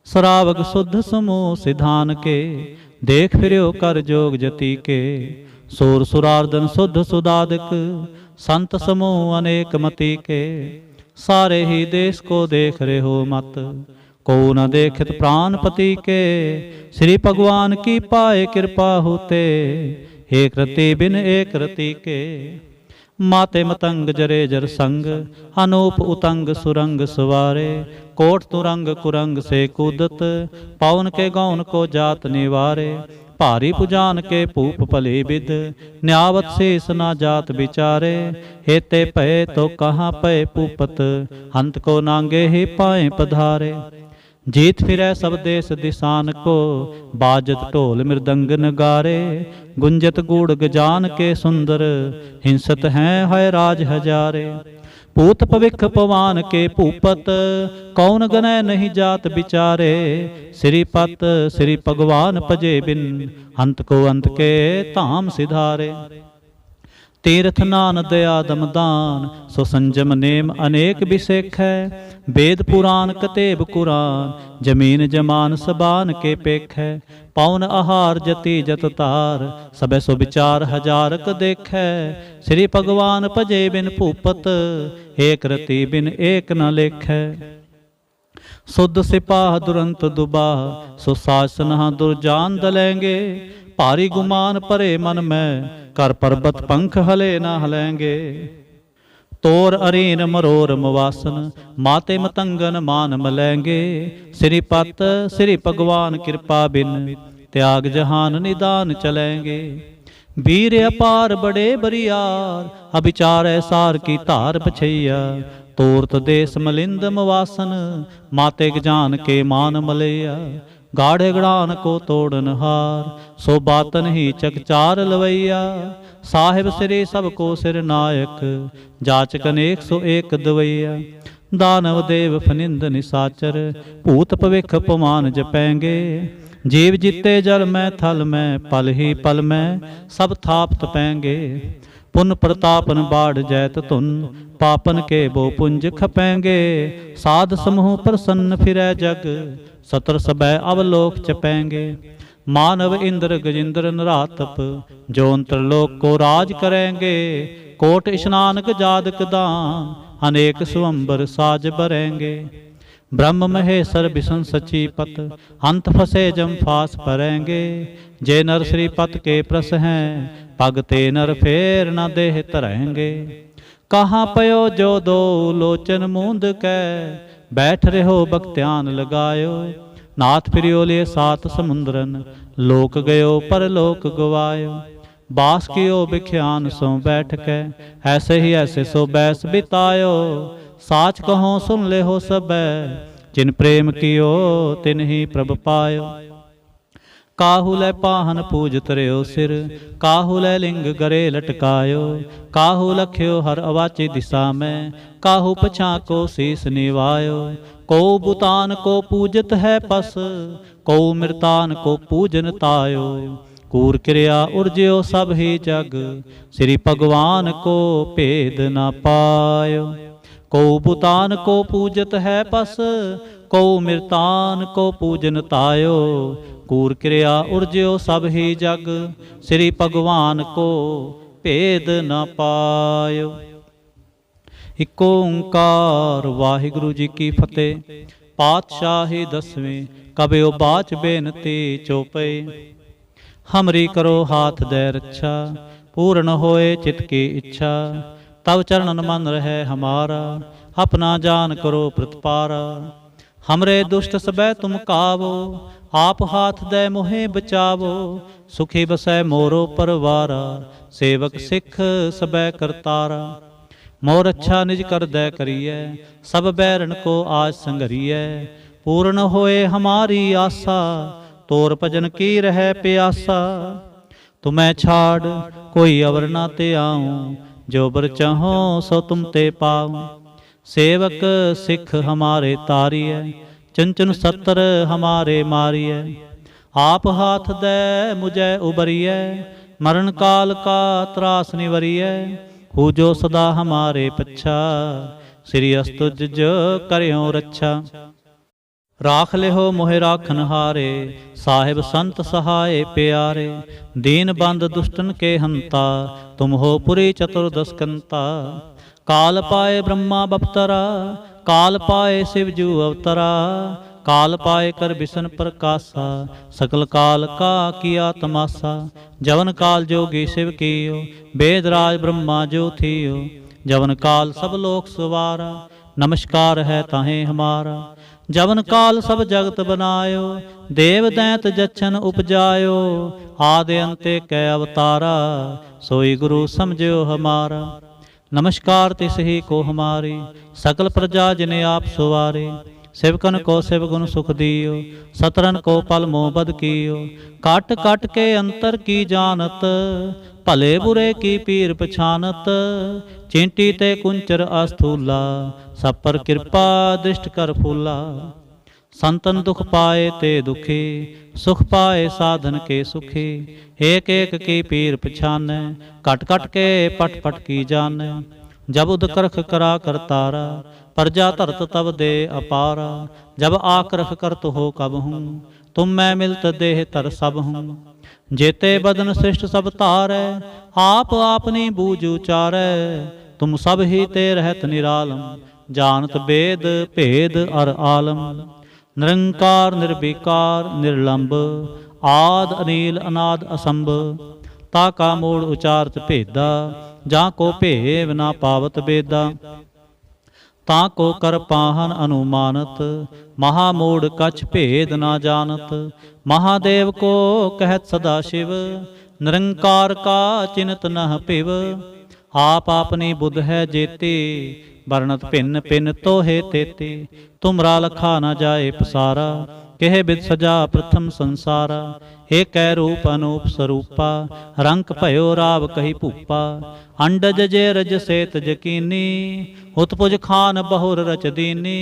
सरावग शुद्ध समूह सिधान के देख फिरो कर जोग जति के सूर सुरार्दन शुद्ध सुदादिक संत समूह अनेक मति के सारे ही देश को देख रहे हो मत को न देखत प्राणपति के श्री भगवान की पाए कृपा होते एक रति बिन एक रति के माते मतंग जरे जर संग अनूप उतंग सुरंग सवारे कोट तुरंग कुरंग से कूदत पवन के गौन को जात निवारे भारी पुजान के भूप भले विद, न्यावत शेष ना जात विचारे। हेते भय तो कहाँ पय भूपत, हंत को नांगे ही पाए पधारे। जीत फिरै सब देश दिसान को, बाजत ढोल मृदंग नगारे। गुंजत गूढ़ गजान के सुंदर, हिंसत हैं है राज हजारे। पूत पविख पवान के भूपत, कौन गनय नहीं जात विचारे। श्रीपत श्री भगवान भजे बिन, अंत को अंत के धाम सिधारे। तीर्थ नान दया दमदान, सो संजम नेम अनेक बिसेख है। वेद पुराण कतेब कुरान, जमीन जमान सबान के पेख है। पौन आहार जति जत तार, सबे सो विचार हजारक देख है। श्री भगवान भजे बिन भूपत, एक रति बिन एक न लेख है। सुध सिपाह दुरंत दुबाह, सो शासन दुर्जान दलेंगे। भारी गुमान परे मन में, कर पर्वत पंख हले न हलेंगे। तोर अरीन मरोर मवासन, माते मतंगन मान मलेंगे। श्रीपत श्री भगवान कृपा बिन, त्याग जहान निदान चलेंगे। वीर अपार बड़े बरियार, अविचार सार की धार पछैया। तोरत देश मलिंद मवासन, माते जान के मान मलैया। गाढ़े गड़ान को तोड़न हार, सो बातन ही चकचार लवैया। साहिब श्री सबको सिर नायक, जाचक अनेक सो एक दवैया। दानव देव फनिंद निसाचर, भूत भविख पमान जपेंगे। जीव जीते जल में थल में, पल ही पल में सब थाप तपेंगे। पुन प्रतापन बाढ़ जैत तुन, पापन के बो पुंज खपेंगे। साध समूह प्रसन्न फिरै जग, सतर सबै अवलोक चपेंगे। मानव इंद्र गजेंद्र नरातप, जोंत्र लोक को राज करेंगे। कोट स्नान गजादक दान, अनेक स्वंबर साज बरेंगे। ब्रह्म महेश्वर विष्णु सचीपत, अंत फंसे जम फास परेंगे। जे नर श्रीपत के प्रस हैं, भगते नर फेर न देह तरेंगे। कहाँ पयो जो दो लोचन मूंद कै, बैठ रहो बख्त्यान लगायो। नाथ फिरियो ले सात समुंदरन, लोक गयो परलोक गवायो। बास कियो बिख्यान सो बैठ के, ऐसे ही ऐसे सो बैस बितायो। साच कहो सुन ले हो सब, जिन प्रेम कियो तिन ही प्रभ पायो। काहू लै पाहन पूजत रहो सिर, काहू लै लिंग गरे लटकायो। काहू लख्यो हर अवाची दिशा में, काहू पछा को शीस निवायो। को बुतान को पूजत है पस, को मृतान को पूजन तायो। कूर क्रिया उर्ज्यो सब ही जग, श्री भगवान को भेद न पायो। को बुतान को पूजत है पस, को मृतान को पूजन तायो। कूर क्रिया उर्ज्यो सब ही जग, श्री भगवान को भेद न पायो। इक ओंकार वाहिगुरु जी की फतेह। पातशाही 10वीं कबियो बाच बेनती चौपई। हमरी करो हाथ दे रक्षा, पूर्ण होए चित की इच्छा। तब चरणन मन रहे हमारा, अपना जान करो प्रतिपारा। हमरे दुष्ट सबै तुम कावो, आप हाथ दे मोहे बचावो। सुखी बसै मोरो परवारा, सेवक सिख सबै करतारा। मोर अच्छा निज कर दे करिए, सब बैरन को आज संघरिए। पूर्ण होए हमारी आशा, तोर भजन की रह प्यासा। तुम्हें छाड़ कोई अवर ना ते आऊं, जो बर चाहो सो तुम ते पाऊं। सेवक सिख हमारे तारिय, चंचन सत्र हमारे मारिय। आप हाथ दे मुझे उबरिय, मरण काल का त्रास निवरिय। हु जो सदा हमारे पच्छा, श्री अस्तुज जो करियो रक्षा। राख ले हो मोहे राखन हारे, साहिब संत सहाय प्यारे। दीन बंद दुष्टन के हंता, तुम हो पुरी चतुर्दश कंता। काल पाए ब्रह्मा बपतरा, काल पाए शिवजू अवतरा। काल पाए कर बिसन प्रकाशा, सकल काल का किया तमाशा। जवन काल जोगी शिव कियो, वेदराज ब्रह्मा जो थियो। जवन काल सब लोक सवारा, नमस्कार है ताहे हमारा। जवन काल सब जगत बनायो, देव दैंत जच्छन उपजायो। आदि अंते कै अवतारा, सोई गुरु समझो हमारा। नमस्कार तिस ही को हमारी, सकल प्रजा जिने आप सुवारे। सेवकन को शिव गुण सुख दियो, सतरन को पल मोह बद कियो। काट काट के अंतर की जानत, भले बुरे की पीर पछानत। चींटी ते कुंचर अस्थूला, सब पर कृपा दृष्ट कर फूला। संतन दुख पाए ते दुखी, सुख पाए साधन के सुखी। एक एक की पीर पछाने, कट कट के पट पट की जाने। जब उदकरख करा करतारा, प्रजा धरत तब दे अपारा। जब आकरख करत हो कब हूँ, तुम मैं मिलत देह तर सब हूँ। जेते बदन श्रेष्ठ सब तारै, आप आपनी बूझ उचारै। तुम सब ही ते रहत निरालम, जानत वेद भेद अर आलम। निरंकार निर्विकार निर्लंब, आद अनील अनाद असंभ। ताका मूड़ उचारत भेदा, जा को भेव ना पावत बेदा। ताको कर पाहन अनुमानत, महामूढ़ कछ भेद ना जानत। महादेव को कहत सदा शिव, निरंकार का चिन्हत नह पिव। आप अपनी बुध है जेती, वर्णत भिन्न भिन्न तो है तेती। तुमरा लखा न जाए पसारा, कह बिद सजा प्रथम संसारा। एक रूप अनूप स्वरूपा, रंक भयो राव कही भूपा। अंडज जे रज सेत जकीनी, उत्पुज खान बहुर रच दीनी।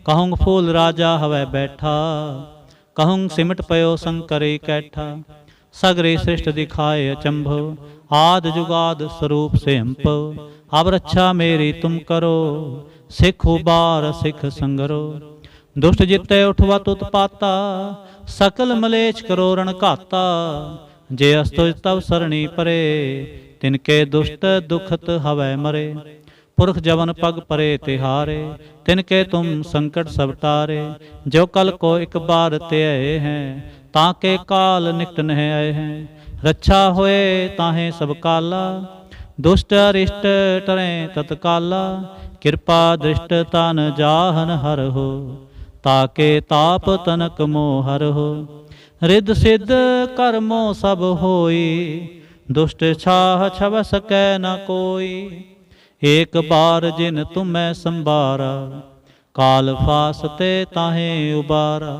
कहूँ फूल राजा हवै बैठा, कहूँ सिमट पयो शंकर कैठा। सगरे श्रेष्ठ दिखाए अचंभो, आद जुगाद स्वरूप से हमपो। अब रक्षा मेरी तुम करो, सिख उबार सिख संगरो। दुष्ट जिते उठवत उत्पाता, सकल मलेच करो रण घाता। जे अस्तुज तव सरणी परे, तिनके दुष्ट दुखत हवै मरे। पुरख जवन पग परे तिहारे, तिनके तुम संकट सब टारे। जो कल को एक बार ते आए हैं, ताके काल निकट नह आए हैं। रक्षा होए ताहे सब काला, दुष्ट अरिष्ट टरें तत्काला। कृपा दृष्ट तन जाहन हर हो, ताके ताप तनक मोहर हो। रिद सिद्ध कर्मों सब होई, दुष्ट छाह छव सकै न कोई। एक बार जिन तुम्हें संबारा, काल फासते ताहे उबारा।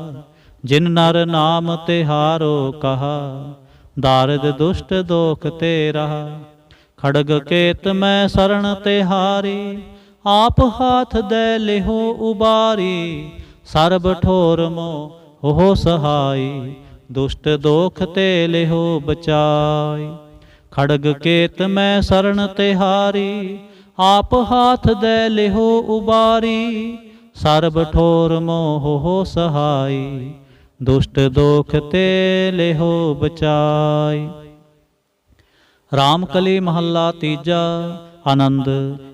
जिन नर नाम तिहारो कहा, दारिद दुष्ट दोख ते रहा। खड़ग केत मैं शरण तिहारी, आप हाथ दे लिहो उबारी। सर्ब ठोर मोह हो सहाय, दुष्ट दोख ते लिहो बचाई। खड़ग केत मैं शरण तिहारी, आप हाथ दे लिहो उबारी। सर्ब ठोर मोह हो सहाय, दुष्ट दोख ते लिहो बचाई। रामकली महला तीजा। आनंद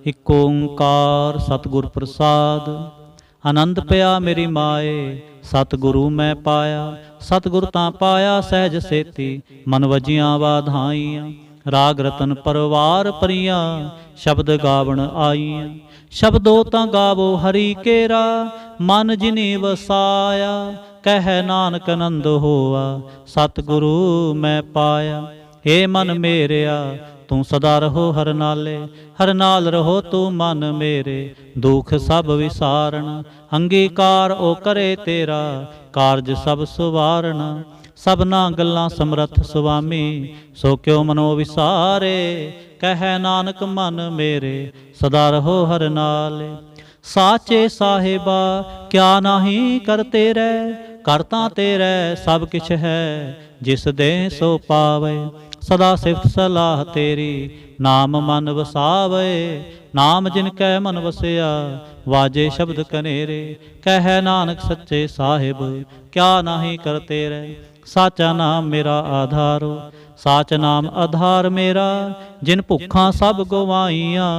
इक ओंकार सतगुर प्रसाद। आनंद पया मेरी माए, सतगुरु मैं पाया। सतगुर तां पाया सहज सेती, मन वजियां वाधाइयां। राग रतन परवार परियां, शब्द गावण आईयां। शब्दों तां गावो हरि केरा, मन जिनी वसाया। कह नानक आनंद होआ, सतगुरु मैं पाया। हे मन मेरिया तू सदा रहो हर नाले, हर नाल रहो तू मन मेरे। दुख सब विसारण, अंगीकार ओ करे तेरा। कारज सब सुवारना, सबना गल्लां समरथ सुवामी। सो क्यों मनो विसारे, कह नानक मन मेरे। सदा रहो हर नाले। साचे साहिबा क्या नाही करते रह, करता तेरे सब किछ है। जिस दे सो पावे, सदा सिफत सलाह तेरी। नाम मन वसावे, नाम जिनकै मन वसिया। वाजे शब्द कनेरे, कह नानक सच्चे साहिब। क्या नाही करते रह, साचा नाम मेरा आधारो। साच नाम आधार मेरा, जिन भुखा सब गवाइयां।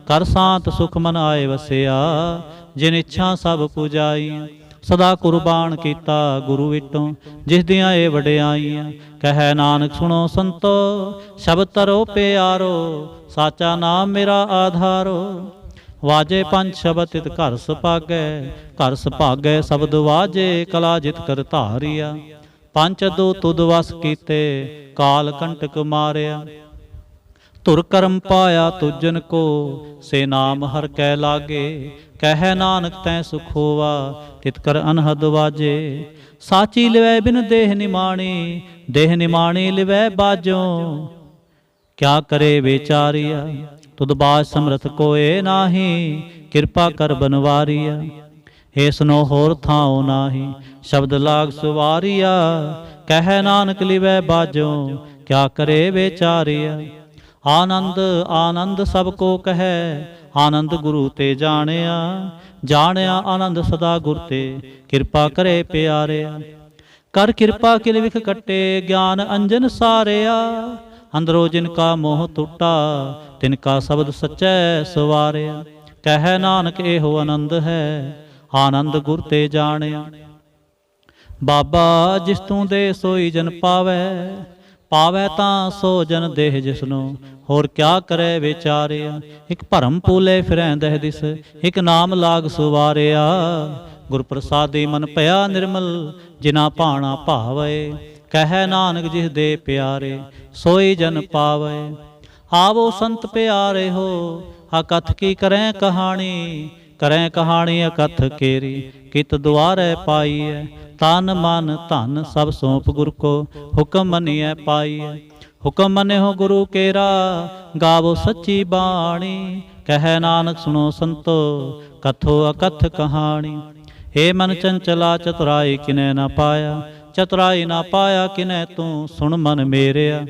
कर शांत सुख मन आए वसिया, जिन इच्छा सब पुजाइयां। सदा कुर्बान कीता गुरु विटों, जिस दियां ए वडियाइयां। कह नानक सुनो संतो, शब्द तरो प्यारो। साचा नाम मेरा आधारो। ਵਾਜੇ ਪੰਜ ਸ਼ਬਦ ਤਿਤ ਘਰ ਸੁਭਾਗੈ, ਘਰ ਸੁਭਾਗੈ ਸ਼ਬਦ ਵਾਜੇ, ਕਲਾ ਜਿਤ ਕਰ ਧਾਰਿਆ। ਪੰਜ ਦੋ ਤੁਧ ਵਸ ਕੀਤੇ, ਕਾਲ ਕੰਟਕ ਮਾਰਿਆ। ਧੁਰ ਕਰਮ ਪਾਇਆ ਤੁਜਨ ਕੋ, ਸੇ ਨਾਮ ਹਰ ਕੈ ਲਾਗੇ। ਕਹਿ ਨਾਨਕ ਤੈ ਸੁਖ ਹੋਵਾ, ਤਿਤ ਕਰ ਅਨਹਦ ਵਾਜੇ। ਸਾਚੀ ਲਿਵੈ ਬਿਨ ਦੇਹ ਨਿਮਾਣੀ, ਦੇਹ ਨਿਮਾਣੀ ਲਿਵੈ ਬਾਜੋ। ਕਿਆ ਕਰੇ ਵਿਚਾਰਿਆ, ਤੁਧ ਬਾਜ ਸਮਰਥ ਕੋਏ ਨਾਹੀ। ਕਿਰਪਾ ਕਰ ਬਨਵਾਰੀਆ, ਏ ਸੁਨੋ ਹੋਰ ਥਾਉ ਨਾਹੀ। ਸ਼ਬਦ ਲਾਗ ਸੁਵਾਰੀਆ, ਕਹਿ ਨਾਨਕ ਲਿਵੈ ਬਾਜੋ। ਕਿਆ ਕਰੇ ਵਿਚਾਰਿਆ, ਆਨੰਦ ਆਨੰਦ ਸਭ ਕੋ ਕਹੈ। ਆਨੰਦ ਗੁਰੂ ਤੇ ਜਾਣਿਆ, ਜਾਣਿਆ ਆਨੰਦ ਸਦਾ ਗੁਰ ਤੇ। ਕਿਰਪਾ ਕਰੇ ਪਿਆਰਿਆ, ਕਰ ਕਿਰਪਾ ਕਿਲ ਵਿਖ ਕੱਟੇ। ਗਿਆਨ ਅੰਜਨ ਸਾਰਿਆ, ਅੰਦਰੋਂ ਜਿਨ ਕਾ ਮੋਹ ਟੁੱਟਾ। ਤਿਨ ਕਾ ਸ਼ਬਦ ਸਚੈ ਸਵਾਰਿਆ। ਕਹਿ ਨਾਨਕ ਇਹੋ ਆਨੰਦ ਹੈ, ਆਨੰਦ ਗੁਰ ਤੇ ਜਾਣਿਆ। ਬਾਬਾ ਜਿਸ ਤੂੰ ਦੇ ਸੋਈ ਜਨ ਪਾਵੈ, ਪਾਵੈ ਤਾਂ ਸੋ ਜਨ ਦੇਹ ਜਿਸਨੂੰ। ਹੋਰ ਕਿਆ ਕਰੇ ਵਿਚਾਰਿਆ, ਇਕ ਭਰਮ ਪੂਲੇ ਫਿਰੈ ਦਹਿ ਦਿਸ। ਇਕ ਨਾਮ ਲਾਗ ਸੁਵਾਰਿਆ, ਗੁਰ ਪ੍ਰਸਾਦੀ ਮਨ ਭਇਆ ਨਿਰਮਲ। ਜਿਨਾ ਭਾਣਾ ਭਾਵੈ, ਕਹਿ ਨਾਨਕ ਜਿਸ ਦੇ ਪਿਆਰੇ। ਸੋਈ ਜਨ ਪਾਵੈ, ਆਵੋ ਸੰਤ ਪਿਆਰੇ ਹੋ। ਅਕਥ ਕੀ ਕਰੈ ਕਹਾਣੀ, ਕਰੈ ਕਹਾਣੀ ਅਕਥ ਕੇਰੀ। ਕਿਤ ਦੁਆਰੈ ਪਾਈਐ, ਤਨ ਮਨ ਧਨ ਸਭ ਸੌਂਪ ਗੁਰ ਕੋ। ਹੁਕਮ ਮੰਨੀਐ ਪਾਈਐ, ਹੁਕਮ ਮੰਨਿਓ ਗੁਰੂ ਕੇਰਾ। ਗਾਵੋ ਸੱਚੀ ਬਾਣੀ, ਕਹਿ ਨਾਨਕ ਸੁਣੋ ਸੰਤੋ। ਕਥੋ ਅਕਥ ਕਹਾਣੀ। ਏ ਮਨ ਚੰਚਲਾ ਚਤੁਰਾਈ ਕਿਨੈ ਨਾ ਪਾਇਆ। ਚਤੁਰਾਈ ਨਾ ਪਾਇਆ ਕਿਨੈ ਤੂੰ, ਸੁਣ ਮਨ ਮੇਰਿਆ।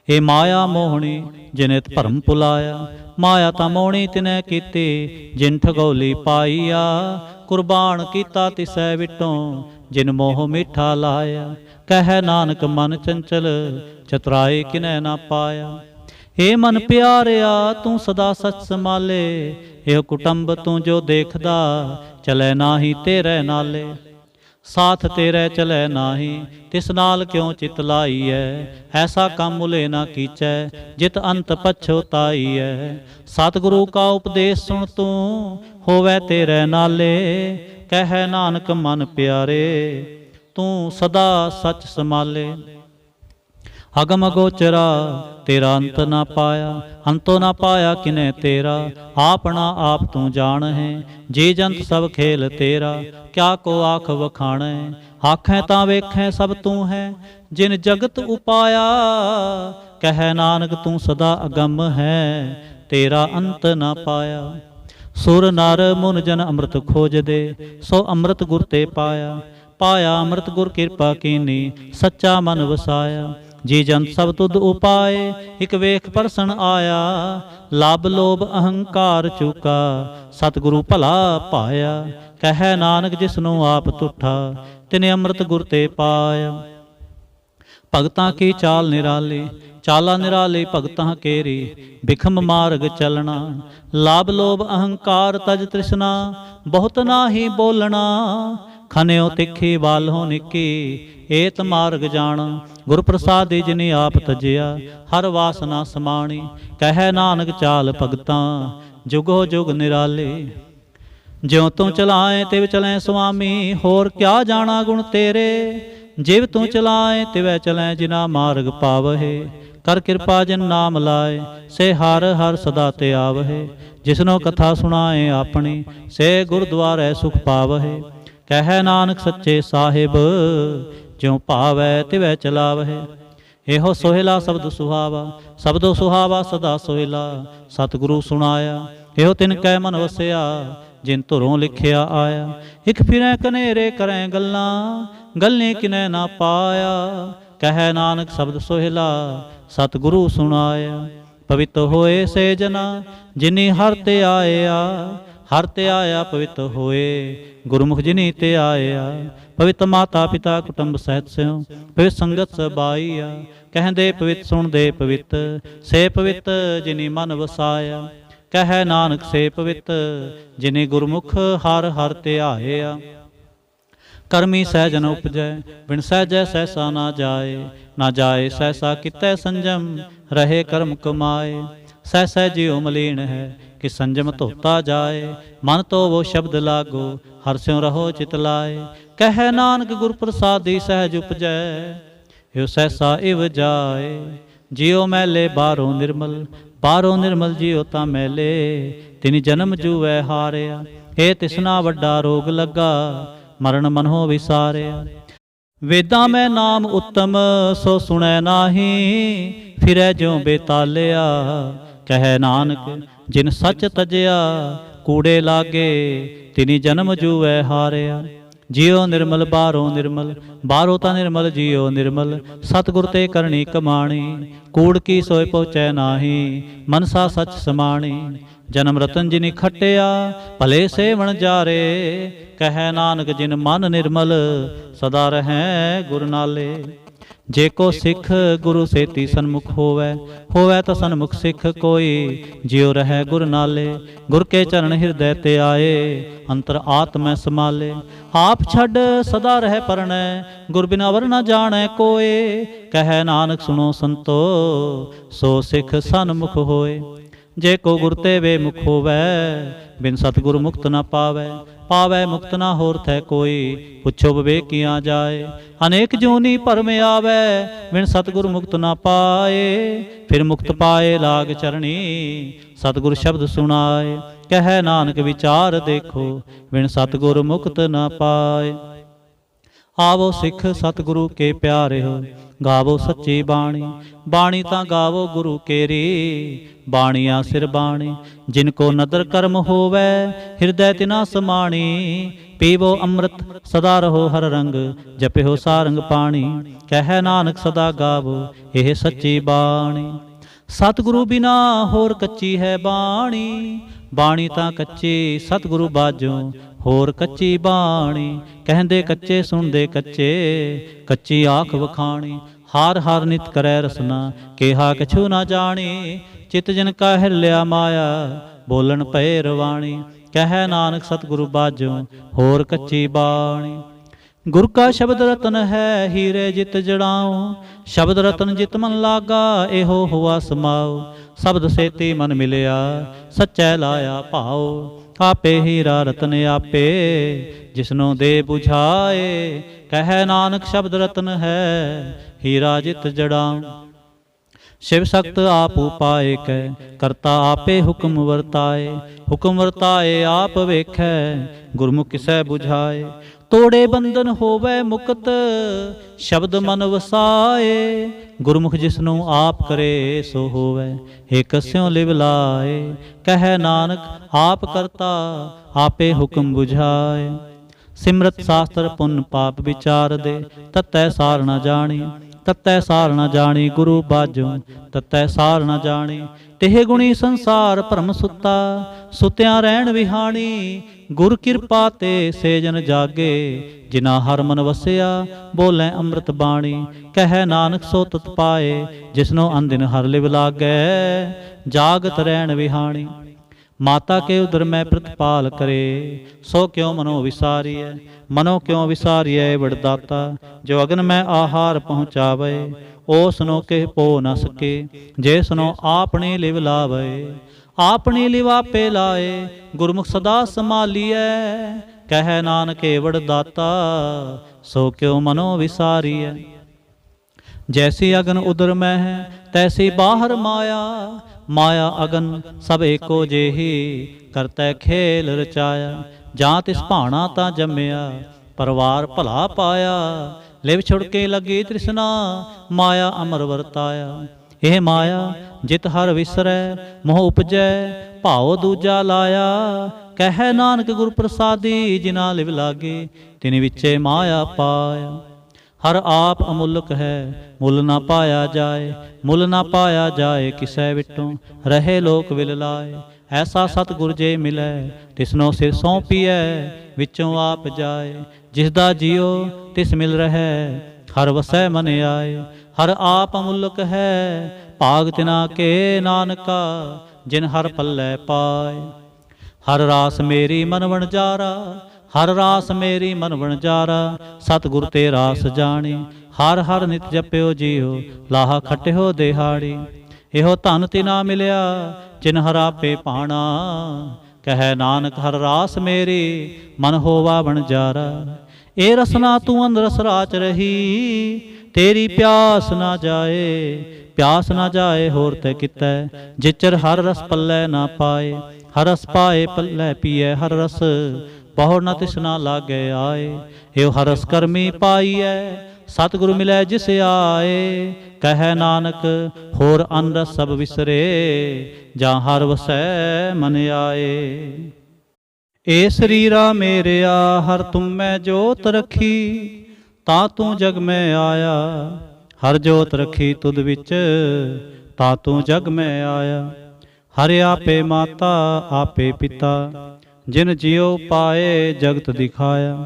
ਏ ਮਾਇਆ ਮੋਹਣੀ ਜਿਨਿਤ ਭਰਮ ਭੁਲਾਇਆ। ਮਾਇਆ ਤਾਂ ਮੋਹਣੀ ਤਿਨੈ ਕੀਤੀ, ਜਿਨ ਠਗੌਲੀ ਪਾਈਆ। ਕੁਰਬਾਨ ਕੀਤਾ ਤਿਸੈ ਵਿਟੋਂ, ਜਿਨ ਮੋਹ ਮਿੱਠਾ ਲਾਇਆ। ਕਹਿ ਨਾਨਕ ਮਨ ਚੰਚਲ, ਚਤੁਰਾਈ ਕਿਨੈ ਨਾ ਪਾਇਆ। ਏ ਮਨ ਪਿਆਰਿਆ ਤੂੰ ਸਦਾ ਸਚ ਸੰਭਾਲੇ। ਇਹ ਕੁਟੰਬ ਤੂੰ ਜੋ ਦੇਖਦਾ, ਚਲੈ ਨਾਹੀ ਤੇਰੇ ਨਾਲੇ। ਸਾਥ ਤੇਰੇ ਚਲੈ ਨਾਹੀ, ਤਿਸ ਨਾਲ ਕਿਉ ਚਿਤ ਲਾਈਐ। ਐਸਾ ਕੰਮ ਮੁਲੇ ਨਾ ਕੀਚੈ, ਜਿਤ ਅੰਤ ਪਛੋਤਾਈਐ। ਸਤਿਗੁਰੂ ਕਾ ਉਪਦੇਸ਼ ਸੁਣ ਤੂੰ, ਹੋਵੈ ਤੇਰੇ ਨਾਲੇ। ਕਹਿ ਨਾਨਕ ਮਨ ਪਿਆਰੇ, ਤੂੰ ਸਦਾ ਸਚ ਸੰਭਾਲੇ। ਅਗਮ ਅਗੋਚਰਾ ਤੇਰਾ ਅੰਤ ਨਾ ਪਾਇਆ। ਅੰਤੋ ਨਾ ਪਾਇਆ ਕਿਨੈ ਤੇਰਾ, ਆਪਣਾ ਆਪ ਤੂੰ ਜਾਣ ਹੈ। ਜੀ ਜੰਤ ਸਭ ਖੇਲ ਤੇਰਾ, ਕਿਆ ਕੋ ਆਖ ਵਖਾਣੈ। ਆਖੈ ਤਾਂ ਵੇਖੈ ਸਭ ਤੂੰ ਹੈ, ਜਿਨ ਜਗਤ ਉਪਾਇਆ। ਕਹਿ ਨਾਨਕ ਤੂੰ ਸਦਾ ਅਗੰਮ ਹੈ, ਤੇਰਾ ਅੰਤ ਨਾ ਪਾਇਆ। ਸੁਰ ਨਰ ਮੁਨ ਜਨ ਅੰਮ੍ਰਿਤ ਖੋਜਦੇ, ਸੋ ਅੰਮ੍ਰਿਤ ਗੁਰ ਤੇ ਪਾਇਆ। ਪਾਇਆ ਅੰਮ੍ਰਿਤ ਗੁਰ ਕਿਰਪਾ ਕੀਨੀ, ਸੱਚਾ ਮਨ ਵਸਾਇਆ। ਜੀ ਜੰਤ ਸਭ ਤੁਧ ਉਪਾਏ, ਇਕ ਵੇਖ ਪਰਸਨ ਆਇਆ। ਲਬ ਲੋਭ ਅਹੰਕਾਰ ਚੁਕਾ, ਸਤਿਗੁਰੂ ਭਲਾ ਪਾਇਆ। ਕਹਿ ਨਾਨਕ ਜਿਸਨੂੰ ਆਪ ਤੁਠਾ, ਤਿਨੇ ਅੰਮ੍ਰਿਤ ਗੁਰ ਤੇ ਪਾਇਆ। ਭਗਤਾਂ ਕੀ ਚਾਲ ਨਿਰਾਲੀ, ਚਾਲਾ ਨਿਰਾਲੀ ਭਗਤਾਂ ਕੇਰੀ। ਬਿਖਮ ਮਾਰਗ ਚਲਣਾ, ਲਾਭ ਲੋਭ ਅਹੰਕਾਰ ਤਜ ਤ੍ਰਿਸ਼ਨਾ। ਬਹੁਤ ਨਾਹੀ ਬੋਲਣਾ, ਖਨਿਓ ਤਿੱਖੀ ਬਾਲਹੁ ਨਿੱਕੀ। ਏਤ ਮਾਰਗ ਜਾਣ, ਗੁਰ ਪ੍ਰਸਾਦੀ ਜਿਨੀ ਆਪ ਤਜਿਆ। ਹਰ ਵਾਸਨਾ ਸਮਾਣੀ, ਕਹਿ ਨਾਨਕ ਚਾਲ ਭਗਤਾਂ ਜੁਗੋ ਜੁਗ ਨਿਰਾਲੇ। ਜਿਉ ਤੂੰ ਚਲਾਏ ਤਿਵ ਚਲੈ ਸੁਆਮੀ, ਹੋਰ ਕਿਆ ਜਾਣਾ ਗੁਣ ਤੇਰੇ। ਜਿਵ ਤੂੰ ਚਲਾਏ ਤਿਵੈ ਚਲੈ, ਜਿਨਾ ਮਾਰਗ ਪਾਵਹਿ। ਕਰ ਕਿਰਪਾ ਜਿਨ ਨਾਮ ਲਾਏ, ਸੇ ਹਰ ਹਰ ਸਦਾ ਤੇ ਆਵਹਿ। ਜਿਸਨੋ ਕਥਾ ਸੁਣਾਏ ਆਪਣੀ, ਸੇ ਗੁਰਦੁਆਰੇ ਸੁਖ ਪਾਵਹਿ। ਕਹਿ ਨਾਨਕ ਸੱਚੇ ਸਾਹਿਬ, ਜਿਉ ਭਾਵੈ ਤਿਵੈ ਚਲਾਵਹਿ। ਇਹੋ ਸੋਹਿਲਾ ਸ਼ਬਦ ਸੁਹਾਵਾ, ਸ਼ਬਦੋ ਸੁਹਾਵਾ ਸਦਾ ਸੋਹਿਲਾ। ਸਤਿਗੁਰੂ ਸੁਣਾਇਆ, ਇਹੋ ਤਿਨ ਕੈ ਮਨ ਵਸਿਆ। ਜਿਨ ਧੁਰੋਂ ਲਿਖਿਆ ਆਇਆ, ਇਕ ਫਿਰੈ ਕਨੇਰੇ ਕਰੈ ਗੱਲਾਂ। ਗੱਲੇ ਕਿਨੈ ਨਾ ਪਾਇਆ, ਕਹਿ ਨਾਨਕ ਸ਼ਬਦ ਸੋਹਿਲਾ। ਸਤਿਗੁਰੂ ਸੁਣਾਇਆ, ਪਵਿੱਤ ਹੋਏ ਸੇ ਜਨਾ, ਜਿਨੀ ਹਰ ਤੇ ਆਇਆ। ਹਰ ਤੇ ਆਇਆ ਪਵਿੱਤ ਹੋਏ, ਗੁਰਮੁਖ ਜਿਨੀ ਤੇ ਆਇਆ। ਪਵਿੱਤ ਮਾਤਾ ਪਿਤਾ ਕੁਟੁੰਬ ਸਹਿਤ ਸਿਉ, ਪਵਿੱਤ ਸੰਗਤ ਸਬਾਈਆ। ਕਹਿੰਦੇ ਪਵਿੱਤ ਸੁਣਦੇ ਪਵਿੱਤ, ਸੇ ਪਵਿੱਤ ਜਿਨੀ ਮਨ ਵਸਾਇਆ। ਕਹਿ ਨਾਨਕ ਸੇ ਪਵਿੱਤ, ਜਿਨੇ ਗੁਰਮੁਖ ਹਰ ਹਰ ਧਿਆਇਆ। ਕਰਮੀ ਸਹਿਜ ਨ ਉਪਜੈ, ਬਿਨ ਸਹਿਜੈ ਸਹਿਸਾ ਨਾ ਜਾਏ। ਨਾ ਜਾਏ ਸਹਿਸਾ ਕਿਤੈ ਸੰਜਮ, ਰਹੇ ਕਰਮ ਕਮਾਏ। ਸਹਿ ਸਹਿ ਜਿਉ ਮਲੀਨ ਹੈ, कि संजम धोता जाए। मन तो वो शब्द लागो हर स्यों रहो चित लाए। कह नानक गुर प्रसादी सहज उपजै यो सहसा इव जाए। जियो मैले बारों निर्मल बारों निर्मल जियो ता मैले तिनि जन्म जूवै हारिया। हे तिसना वड्डा रोग लगा मरण मनहो विसारिया। वेदां में नाम उत्तम सो सुनै नाही फिरै ज्यों बेतालिया। कह नानक जिन सच तजया कूड़े लागे तिनि जन्म जूवै हारिया। जियो निर्मल बारों ता निर्मल जियो निर्मल सतगुर ते करनी कमाणी। कूड़ की सोय पहुँचै नाही मनसा सच समाणी। जन्म रतन जिनि खटिया भले सेवण जारे। कह नानक जिन मन निर्मल सदा रहै गुर नाले। जेको सिख गुरु सेती सन्मुख होवै तो सन्मुख सिख कोई। जियो रहै गुर नाले गुर के चरण हृदय ते आए अंतर आत्म समाले। आप छड़ सदा रह परनै गुर बिना वर न जानै कोय। कह नानक सुनो संतो सो सिख सन्मुख होए। जे को गुर ते वे मुख होवै बिन सतगुर मुक्त न पावै। पावै मुक्त ना होर थै कोई पुछो विवेकियां जाए। अनेक जूनी पर में आवै बिन सतगुर मुक्त ना पाए। फिर मुक्त पाए लाग चरणी सतगुर शब्द सुनाए। कह नानक विचार देखो बिन सतगुर मुक्त न पाए। आवो सिख सतगुरु के प्यारे हो गावो सच्ची बाणी। बाणी ता गावो गुरु केरी बाणिया सिर बाणी। जिनको नदर कर्म होवै हृदय तिना समाणी। पीवो अमृत सदा रहो हर रंग जपिहो सारंग पाणी। कह नानक सदा गावो यह सच्ची बाणी। सतगुरु बिना होर कच्ची है बाणी। बाणी ता कच्ची सतगुरु बाजों होर कच्ची बाणी। कहंदे कच्चे सुनदे कच्चे कच्ची आख वखाणी। हार हार नित करै रसना केहा कछु ना जानी। चित जिन का हिल्या माया बोलन पए रवाणी। कह नानक सतगुरु बाजों होर कच्ची बाणी। गुर का शब्द रतन है हीरे जित जड़ाओ। शब्द रतन जित मन लागा एहो हुआ समाओ। शब्द सेती मन मिलिया सच्चै लाया भाओ। आपे हीरा रतन आपे जिसनो दे बुझाए। कह नानक शब्द रतन है हीरा जित जड़ाओ। शिव सख्त आप उपाय कै करता आपे हुक्म वर्ताए। हुक्म वर्ताए आप वेखै गुरमुख किसै बुझाए। तोड़े बंधन होवै मुक्त शब्द मन वसाए। गुरमुख जिसनु आप करे सो होवै एक स्यों लिव लाए। कह नानक आप करता आपे हुक्म बुझाए। सिमरत शास्त्र पुन पाप विचार दे ततै सार न जानी। ततै सार न जानी गुरु बाजों ततै सार न जानी। तेह गुणी संसार भरम सुता सुत्या रहन विहानी। गुर किरपा ते से जन जागे जिना हर मन वसिया बोलै अमृत बाणी। कह नानक सो तत पाए जिसनो अनदिन हर लिव लागै जागत रहन विहानी। माता के उदर में प्रतिपाल करे सो क्यों मनो विसारिय। मनो क्यों विसारिय वरदाता जो अग्न में आहार पहुँचावे। ओ सुनो के पो न सके जे सुनो आपने लिव लावे। आपने लिव आपे लाए गुरमुख सदा संभालिए। कह नानक वरदाता सो क्यों मनो विसारिय। जैसी अग्न उदर में है तैसी बाहर माया। माया अगन सब एको जेही करतै खेल रचाया। जां तिस भाना ता जम्मिया परवार भला पाया। लिव छुड़के लगी तृष्णा माया अमर वरताया। एह माया जित हर विसरै मोह उपजै भाव दूजा लाया। कह नानक गुर प्रसादी जिना लिव लागे तिन विचे माया पाया। हर आप अमुल्क है मुल ना पाया जाए। मुल ना पाया जाए किसै विटों रहे लोक विल लाए। ऐसा सतगुर जे मिलै तिसनो सिर सौंपिए विचों आप जाए। जिसदा जियो तिस मिल रहे हर वसै मन आए। हर आप अमुल्क है भाग तिना के नानका जिन हर पल्लै पाए। हर रास मेरी मन वणजारा हर रास मेरी मन वणजारा। सतगुर ते रास जानी हर हर नित जप्यो जियो लाहा खटियो दिहाड़ी। ਇਹੋ ਧਨ ਤਿਨਾ ਮਿਲਿਆ ਜਿਨ ਹਰਾਪੇ ਭਾਣਾ। ਕਹੈ ਨਾਨਕ ਹਰ ਰਾਸ ਮੇਰੀ ਮਨ ਹੋਵਾ ਬਣਜਾਰਾ। ਇਹ ਰਸਨਾ ਤੂੰ ਅੰਦਰ ਰਾਚ ਰਹੀ ਤੇਰੀ ਪਿਆਸ ਨਾ ਜਾਏ। ਪਿਆਸ ਨਾ ਜਾਏ ਹੋਰ ਤੇ ਕਿਤੈ ਜਿਚਰ ਹਰ ਰਸ ਪੱਲੇ ਨਾ ਪਾਏ। ਹਰ ਰਸ ਪਾਏ ਪੱਲੇ ਪੀਏ ਹਰ ਰਸ ਬਹੁ ਨ ਤਿਸਨਾ ਲਾਗੇ ਆਏ। ਇਹੋ ਹਰ ਰਸ ਕਰਮੀ ਪਾਈਐ ਸਤਿਗੁਰੂ ਮਿਲੈ ਜਿਸ ਆਏ। ਕਹੈ ਨਾਨਕ ਹੋਰ ਅਨ ਰਸ ਸਭ ਵਿਸਰੇ ਜਾਂ ਹਰ ਵਸੈ ਮਨ ਆਏ। ਏ ਸਰੀਰਾ ਮੇਰਿਆ ਹਰ ਤੁਮ ਮੈਂ ਜੋਤ ਰੱਖੀ ਤਾਂ ਤੂੰ ਜਗ ਮੈਂ ਆਇਆ। ਹਰ ਜੋਤ ਰੱਖੀ ਤੁਧ ਵਿੱਚ ਤਾਂ ਤੂੰ ਜਗ ਮੈਂ ਆਇਆ। ਹਰਿ ਆਪੇ ਮਾਤਾ ਆਪੇ ਪਿਤਾ ਜਿਨ ਜਿਉ ਪਾਏ ਜਗਤ ਦਿਖਾਇਆ।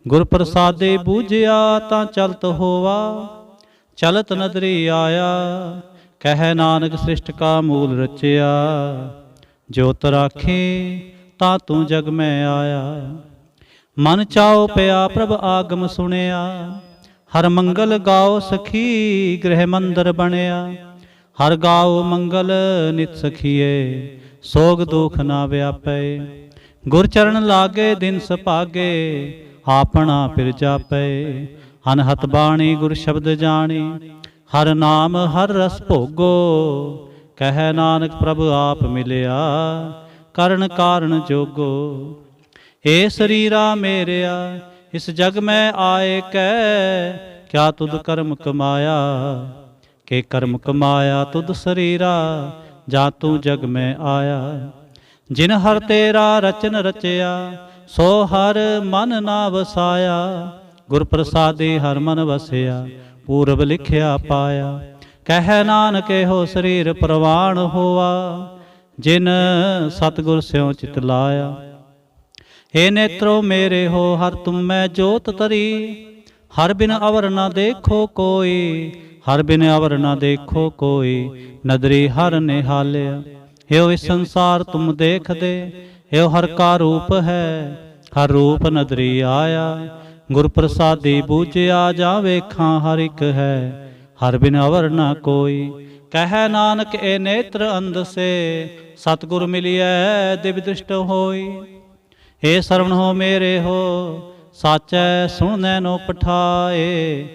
ਗੁਰ ਪ੍ਰਸਾਦੇ ਬੂਝਿਆ ਤਾਂ ਚਲਤ ਹੋਵਾ ਚਲਤ ਨਦਰੀ ਆਇਆ। ਕਹੈ ਨਾਨਕ ਸ੍ਰਿਸ਼ਟ ਕਾ ਮੂਲ ਰਚਿਆ ਜੋਤ ਰਾਖੀ ਤਾਂ ਤੂੰ ਜਗ ਮੈਂ ਆਇਆ। ਮਨ ਚਾਉ ਪਿਆ ਪ੍ਰਭ ਆਗਮ ਸੁਣਿਆ ਹਰ ਮੰਗਲ ਗਾਓ ਸਖੀ ਗ੍ਰਹਿ ਮੰਦਰ ਬਣਿਆ। ਹਰ ਗਾਓ ਮੰਗਲ ਨਿਤ ਸਖੀਏ ਸੋਗ ਦੁਖ ਨਾ ਵਿਆਪੈ। ਗੁਰ ਚਰਨ ਲਾਗੇ ਦਿਨ ਸੁਭਾਗੇ ਆਪਣਾ ਫਿਰ ਜਾਪੈ। ਅਨਹਤ ਬਾਣੀ ਗੁਰ ਸ਼ਬਦ ਜਾਣੀ ਹਰ ਨਾਮ ਹਰ ਰਸ ਭੋਗੋ। ਕਹੈ ਨਾਨਕ ਪ੍ਰਭ ਆਪ ਮਿਲਿਆ ਕਰਨ ਕਾਰਨ ਜੋਗੋ। ਏ ਸਰੀਰਾ ਮੇਰਿਆ ਇਸ ਜਗ ਮੈਂ ਆਏ ਕੈ ਕਿਆ ਤੁਧ ਕਰਮ ਕਮਾਇਆ। ਕੇ ਕਰਮ ਕਮਾਇਆ ਤੁਧ ਸਰੀਰਾ ਜਾ ਤੂੰ ਜਗ ਮੈਂ ਆਇਆ। ਜਿਨ ਹਰ ਤੇਰਾ ਰਚਨ ਰਚਿਆ ਸੋ ਹਰ ਮਨ ਨਾ ਵਸਾਇਆ। ਗੁਰ ਪ੍ਰਸਾਦੇ ਹਰ ਮਨ ਵਸਿਆ ਪੂਰਬ ਲਿਖਿਆ ਪਾਇਆ। ਕਹੈ ਨਾਨਕ ਇਹੋ ਸਰੀਰ ਪ੍ਰਵਾਣ ਹੋਆ ਜਿਨ ਸਤਿਗੁਰ ਸਿਉ ਚਿਤ ਲਾਇਆ। ਏ ਨੇਤਰੋ ਮੇਰੇ ਹੋ ਹਰ ਤੁਮ ਮੈਂ ਜੋਤ ਤਰੀ ਹਰ ਬਿਨ ਅਵਰ ਨਾ ਦੇਖੋ ਕੋਈ। ਹਰ ਬਿਨ ਅਵਰ ਨਾ ਦੇਖੋ ਕੋਈ ਨਦਰੀ ਹਰ ਨਿਹਾਲਿਆ। ਇਹੋ ਇਸ ਸੰਸਾਰ ਤੁਮ ਦੇਖਦੇ ਇਹੋ ਹਰ ਕਾ ਰੂਪ ਹੈ ਹਰ ਰੂਪ ਨਦਰੀ ਆਇਆ। ਗੁਰ ਪ੍ਰਸਾਦੀ ਬੂਝਿਆ ਜਾਂ ਵੇਖਾਂ ਹਰ ਇੱਕ ਹੈ ਹਰ ਬਿਨ ਅਵਰ ਨਾ ਕੋਈ। ਕਹੈ ਨਾਨਕ ਇਹ ਨੇਤਰ ਅੰਧ ਸੇ ਸਤਿਗੁਰ ਮਿਲਿਐ ਦਿਵ ਦ੍ਰਿਸ਼ਟ ਹੋਈ। ਏ ਸਰਵਣ ਹੋ ਮੇਰੇ ਹੋ ਸਾਚੈ ਸੁਣਨੈ ਨੋ ਪਠਾਏ।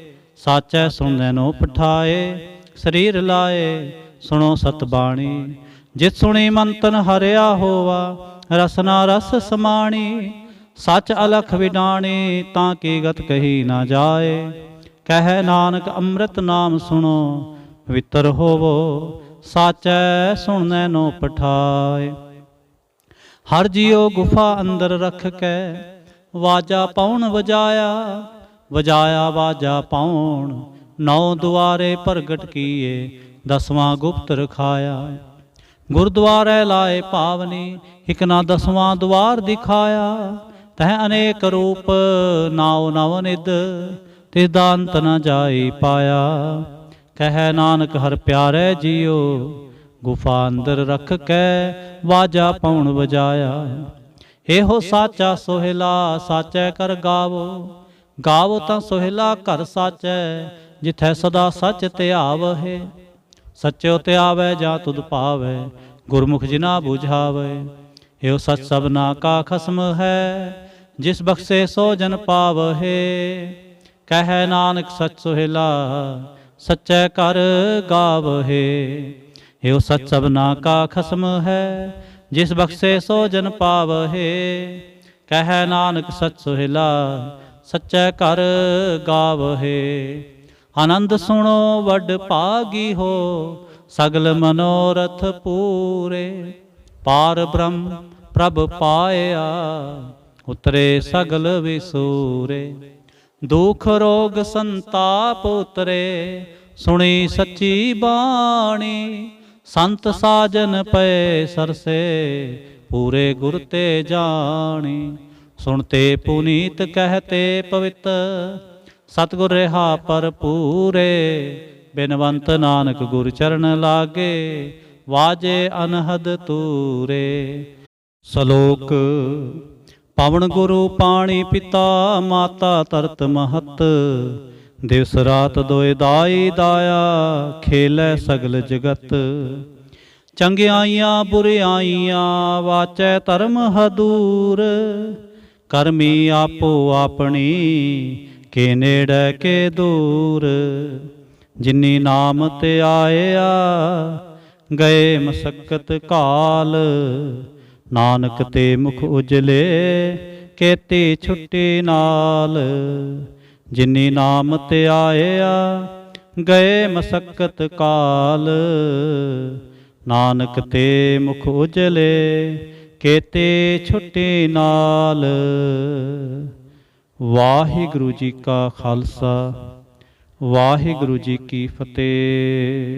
ਸਾਚੈ ਸੁਣਨੈ ਨੋ ਪਠਾਏ ਸਰੀਰ ਲਾਏ ਸੁਣੋ ਸਤ ਬਾਣੀ। ਜਿਤ ਸੁਣੀ ਮਨ ਤਨ ਹਰਿਆ ਹੋਵਾ ਰਸਨਾ ਰਸ ਸਮਾਣੀ। ਸੱਚ ਅਲਖ ਵਿਡਾਣੀ ਤਾਂ ਕੀ ਗਤ ਕਹੀ ਨਾ ਜਾਏ। ਕਹੈ ਨਾਨਕ ਅੰਮ੍ਰਿਤ ਨਾਮ ਸੁਣੋ ਪਵਿੱਤਰ ਹੋਵੋ ਸਾਚੈ ਸੁਣਨੈ ਨੋ ਪਠਾਏ। ਹਰ ਜੀਉ ਗੁਫਾ ਅੰਦਰ ਰਖ ਕੇ ਵਾਜਾ ਪਾਉਣ ਵਜਾਇਆ। ਵਜਾਇਆ ਵਾਜਾ ਪਾਉਣ ਨੌ ਦੁਆਰੇ ਪ੍ਰਗਟ ਕੀਏ ਦਸਵਾਂ ਗੁਪਤ ਰਖਾਇਆ। ਗੁਰਦੁਆਰੇ ਲਾਏ ਪਾਵਨੀ ਇਕ ਨਾ ਦਸਵਾਂ ਦੁਆਰ ਦਿਖਾਇਆ। ਤਹ ਅਨੇਕ ਰੂਪ ਨਾਉ ਨਵ ਨਿਧ ਤਿਸ ਦਾ ਅੰਤ ਨ ਜਾਈ ਪਾਇਆ। ਕਹੈ ਨਾਨਕ ਹਰ ਪਿਆਰੇ ਜੀਓ ਗੁਫਾ ਅੰਦਰ ਰਖ ਕੇ ਵਾਜਾ ਪਾਉਣ ਵਜਾਇਆ। ਇਹੋ ਸਾਚਾ ਸੋਹਿਲਾ ਸਾਚੈ ਕਰ ਗਾਵੋ। ਗਾਵੋ ਤਾਂ ਸੋਹਿਲਾ ਘਰ ਸਾਚੈ ਜਿਥੈ ਸਦਾ ਸੱਚ ਧਿਆਵਹਿ। ਸੱਚਿਓ ਧਿਆਵੈ ਜਾਂ ਤੁਧ ਪਾਵੈ ਗੁਰਮੁਖ ਜਿਨਾ ਬੁਝਾਵੈ। ਇਹੋ ਸਚ ਸਭਨਾ ਕਾ ਖਸਮ ਹੈ ਜਿਸ ਬਖਸ਼ੇ ਸੋ ਜਨ ਪਾਵਹਿ। ਕਹੈ ਨਾਨਕ ਸਚ ਸੋਹਿਲਾ ਸੱਚੈ ਕਰ ਗਾਵਹਿ। ਇਹੋ ਸਚ ਸਭਨਾ ਕਾ ਖਸਮ ਹੈ ਜਿਸ ਬਖਸ਼ੇ ਸੋ ਜਨ ਪਾਵਹਿ। ਕਹੈ ਨਾਨਕ ਸਚ ਸੋਹਿਲਾ ਸੱਚੈ ਕਰ ਗਾਵਹਿ। ਆਨੰਦ ਸੁਣੋ ਵੱਡ ਭਾਗੀ ਹੋ ਸਗਲ ਮਨੋਰਥ ਪੂਰੇ। ਪਾਰ ਬ੍ਰਹਮ ਪ੍ਰਭ ਪਾਇਆ ਉਤਰੇ ਸਗਲ ਵਿਸੂਰੇ। ਦੁਖ ਰੋਗ ਸੰਤਾਪ ਉਤਰੇ ਸੁਣੀ ਸੱਚੀ ਬਾਣੀ। ਸੰਤ ਸਾਜਨ ਪਏ ਸਰਸੇ ਪੂਰੇ ਗੁਰ ਤੇ ਜਾਣੀ। ਸੁਣਤੇ ਪੁਨੀਤ ਕਹਤੇ ਪਵਿੱਤ ਸਤਿਗੁਰ ਰਿਹਾ ਭਰਪੂਰੇ। ਬਿਨਵੰਤ ਨਾਨਕ ਗੁਰ ਚਰਨ ਲਾਗੇ ਵਾਜੇ ਅਨਹਦ ਤੂਰੇ। ਸ਼ਲੋਕ ਪਵਨ ਗੁਰੂ ਪਾਣੀ ਪਿਤਾ ਮਾਤਾ ਤਰਤ ਮਹਤ ਦਿਵਸ ਰਾਤ ਦੋਇ ਦਾਈ ਦਾਇਆ, ਖੇਲੈ ਸਗਲ ਜਗਤ। ਚੰਗਿਆਈਆਂ ਬੁਰਿਆਈਆਂ, ਵਾਚੈ ਧਰਮ ਹਦੂਰ। ਕਰਮੀ ਆਪੋ ਆਪਣੀ, ਕੇ ਨੇੜੇ ਕੇ ਦੂਰ। ਜਿਨੀ ਨਾਮ ਤੇ ਆਇਆ, ਗਏ ਮਸਕਤ ਕਾਲ। ਨਾਨਕ ਤੇ ਮੁਖ ਉਜਲੇ, ਕੇਤੀ ਛੁੱਟੀ ਨਾਲ। ਜਿਨੀ ਨਾਮ ਤੇ ਆਇਆ, ਗਏ ਮਸਕਤ ਕਾਲ। ਨਾਨਕ ਤੇ ਮੁਖ ਉਜਲੇ, ਕੇਤੇ ਛੁੱਟੀ ਨਾਲ। ਵਾਹਿਗੁਰੂ ਜੀ ਕਾ ਖਾਲਸਾ, ਵਾਹਿਗੁਰੂ ਜੀ ਕੀ ਫਤਿਹ।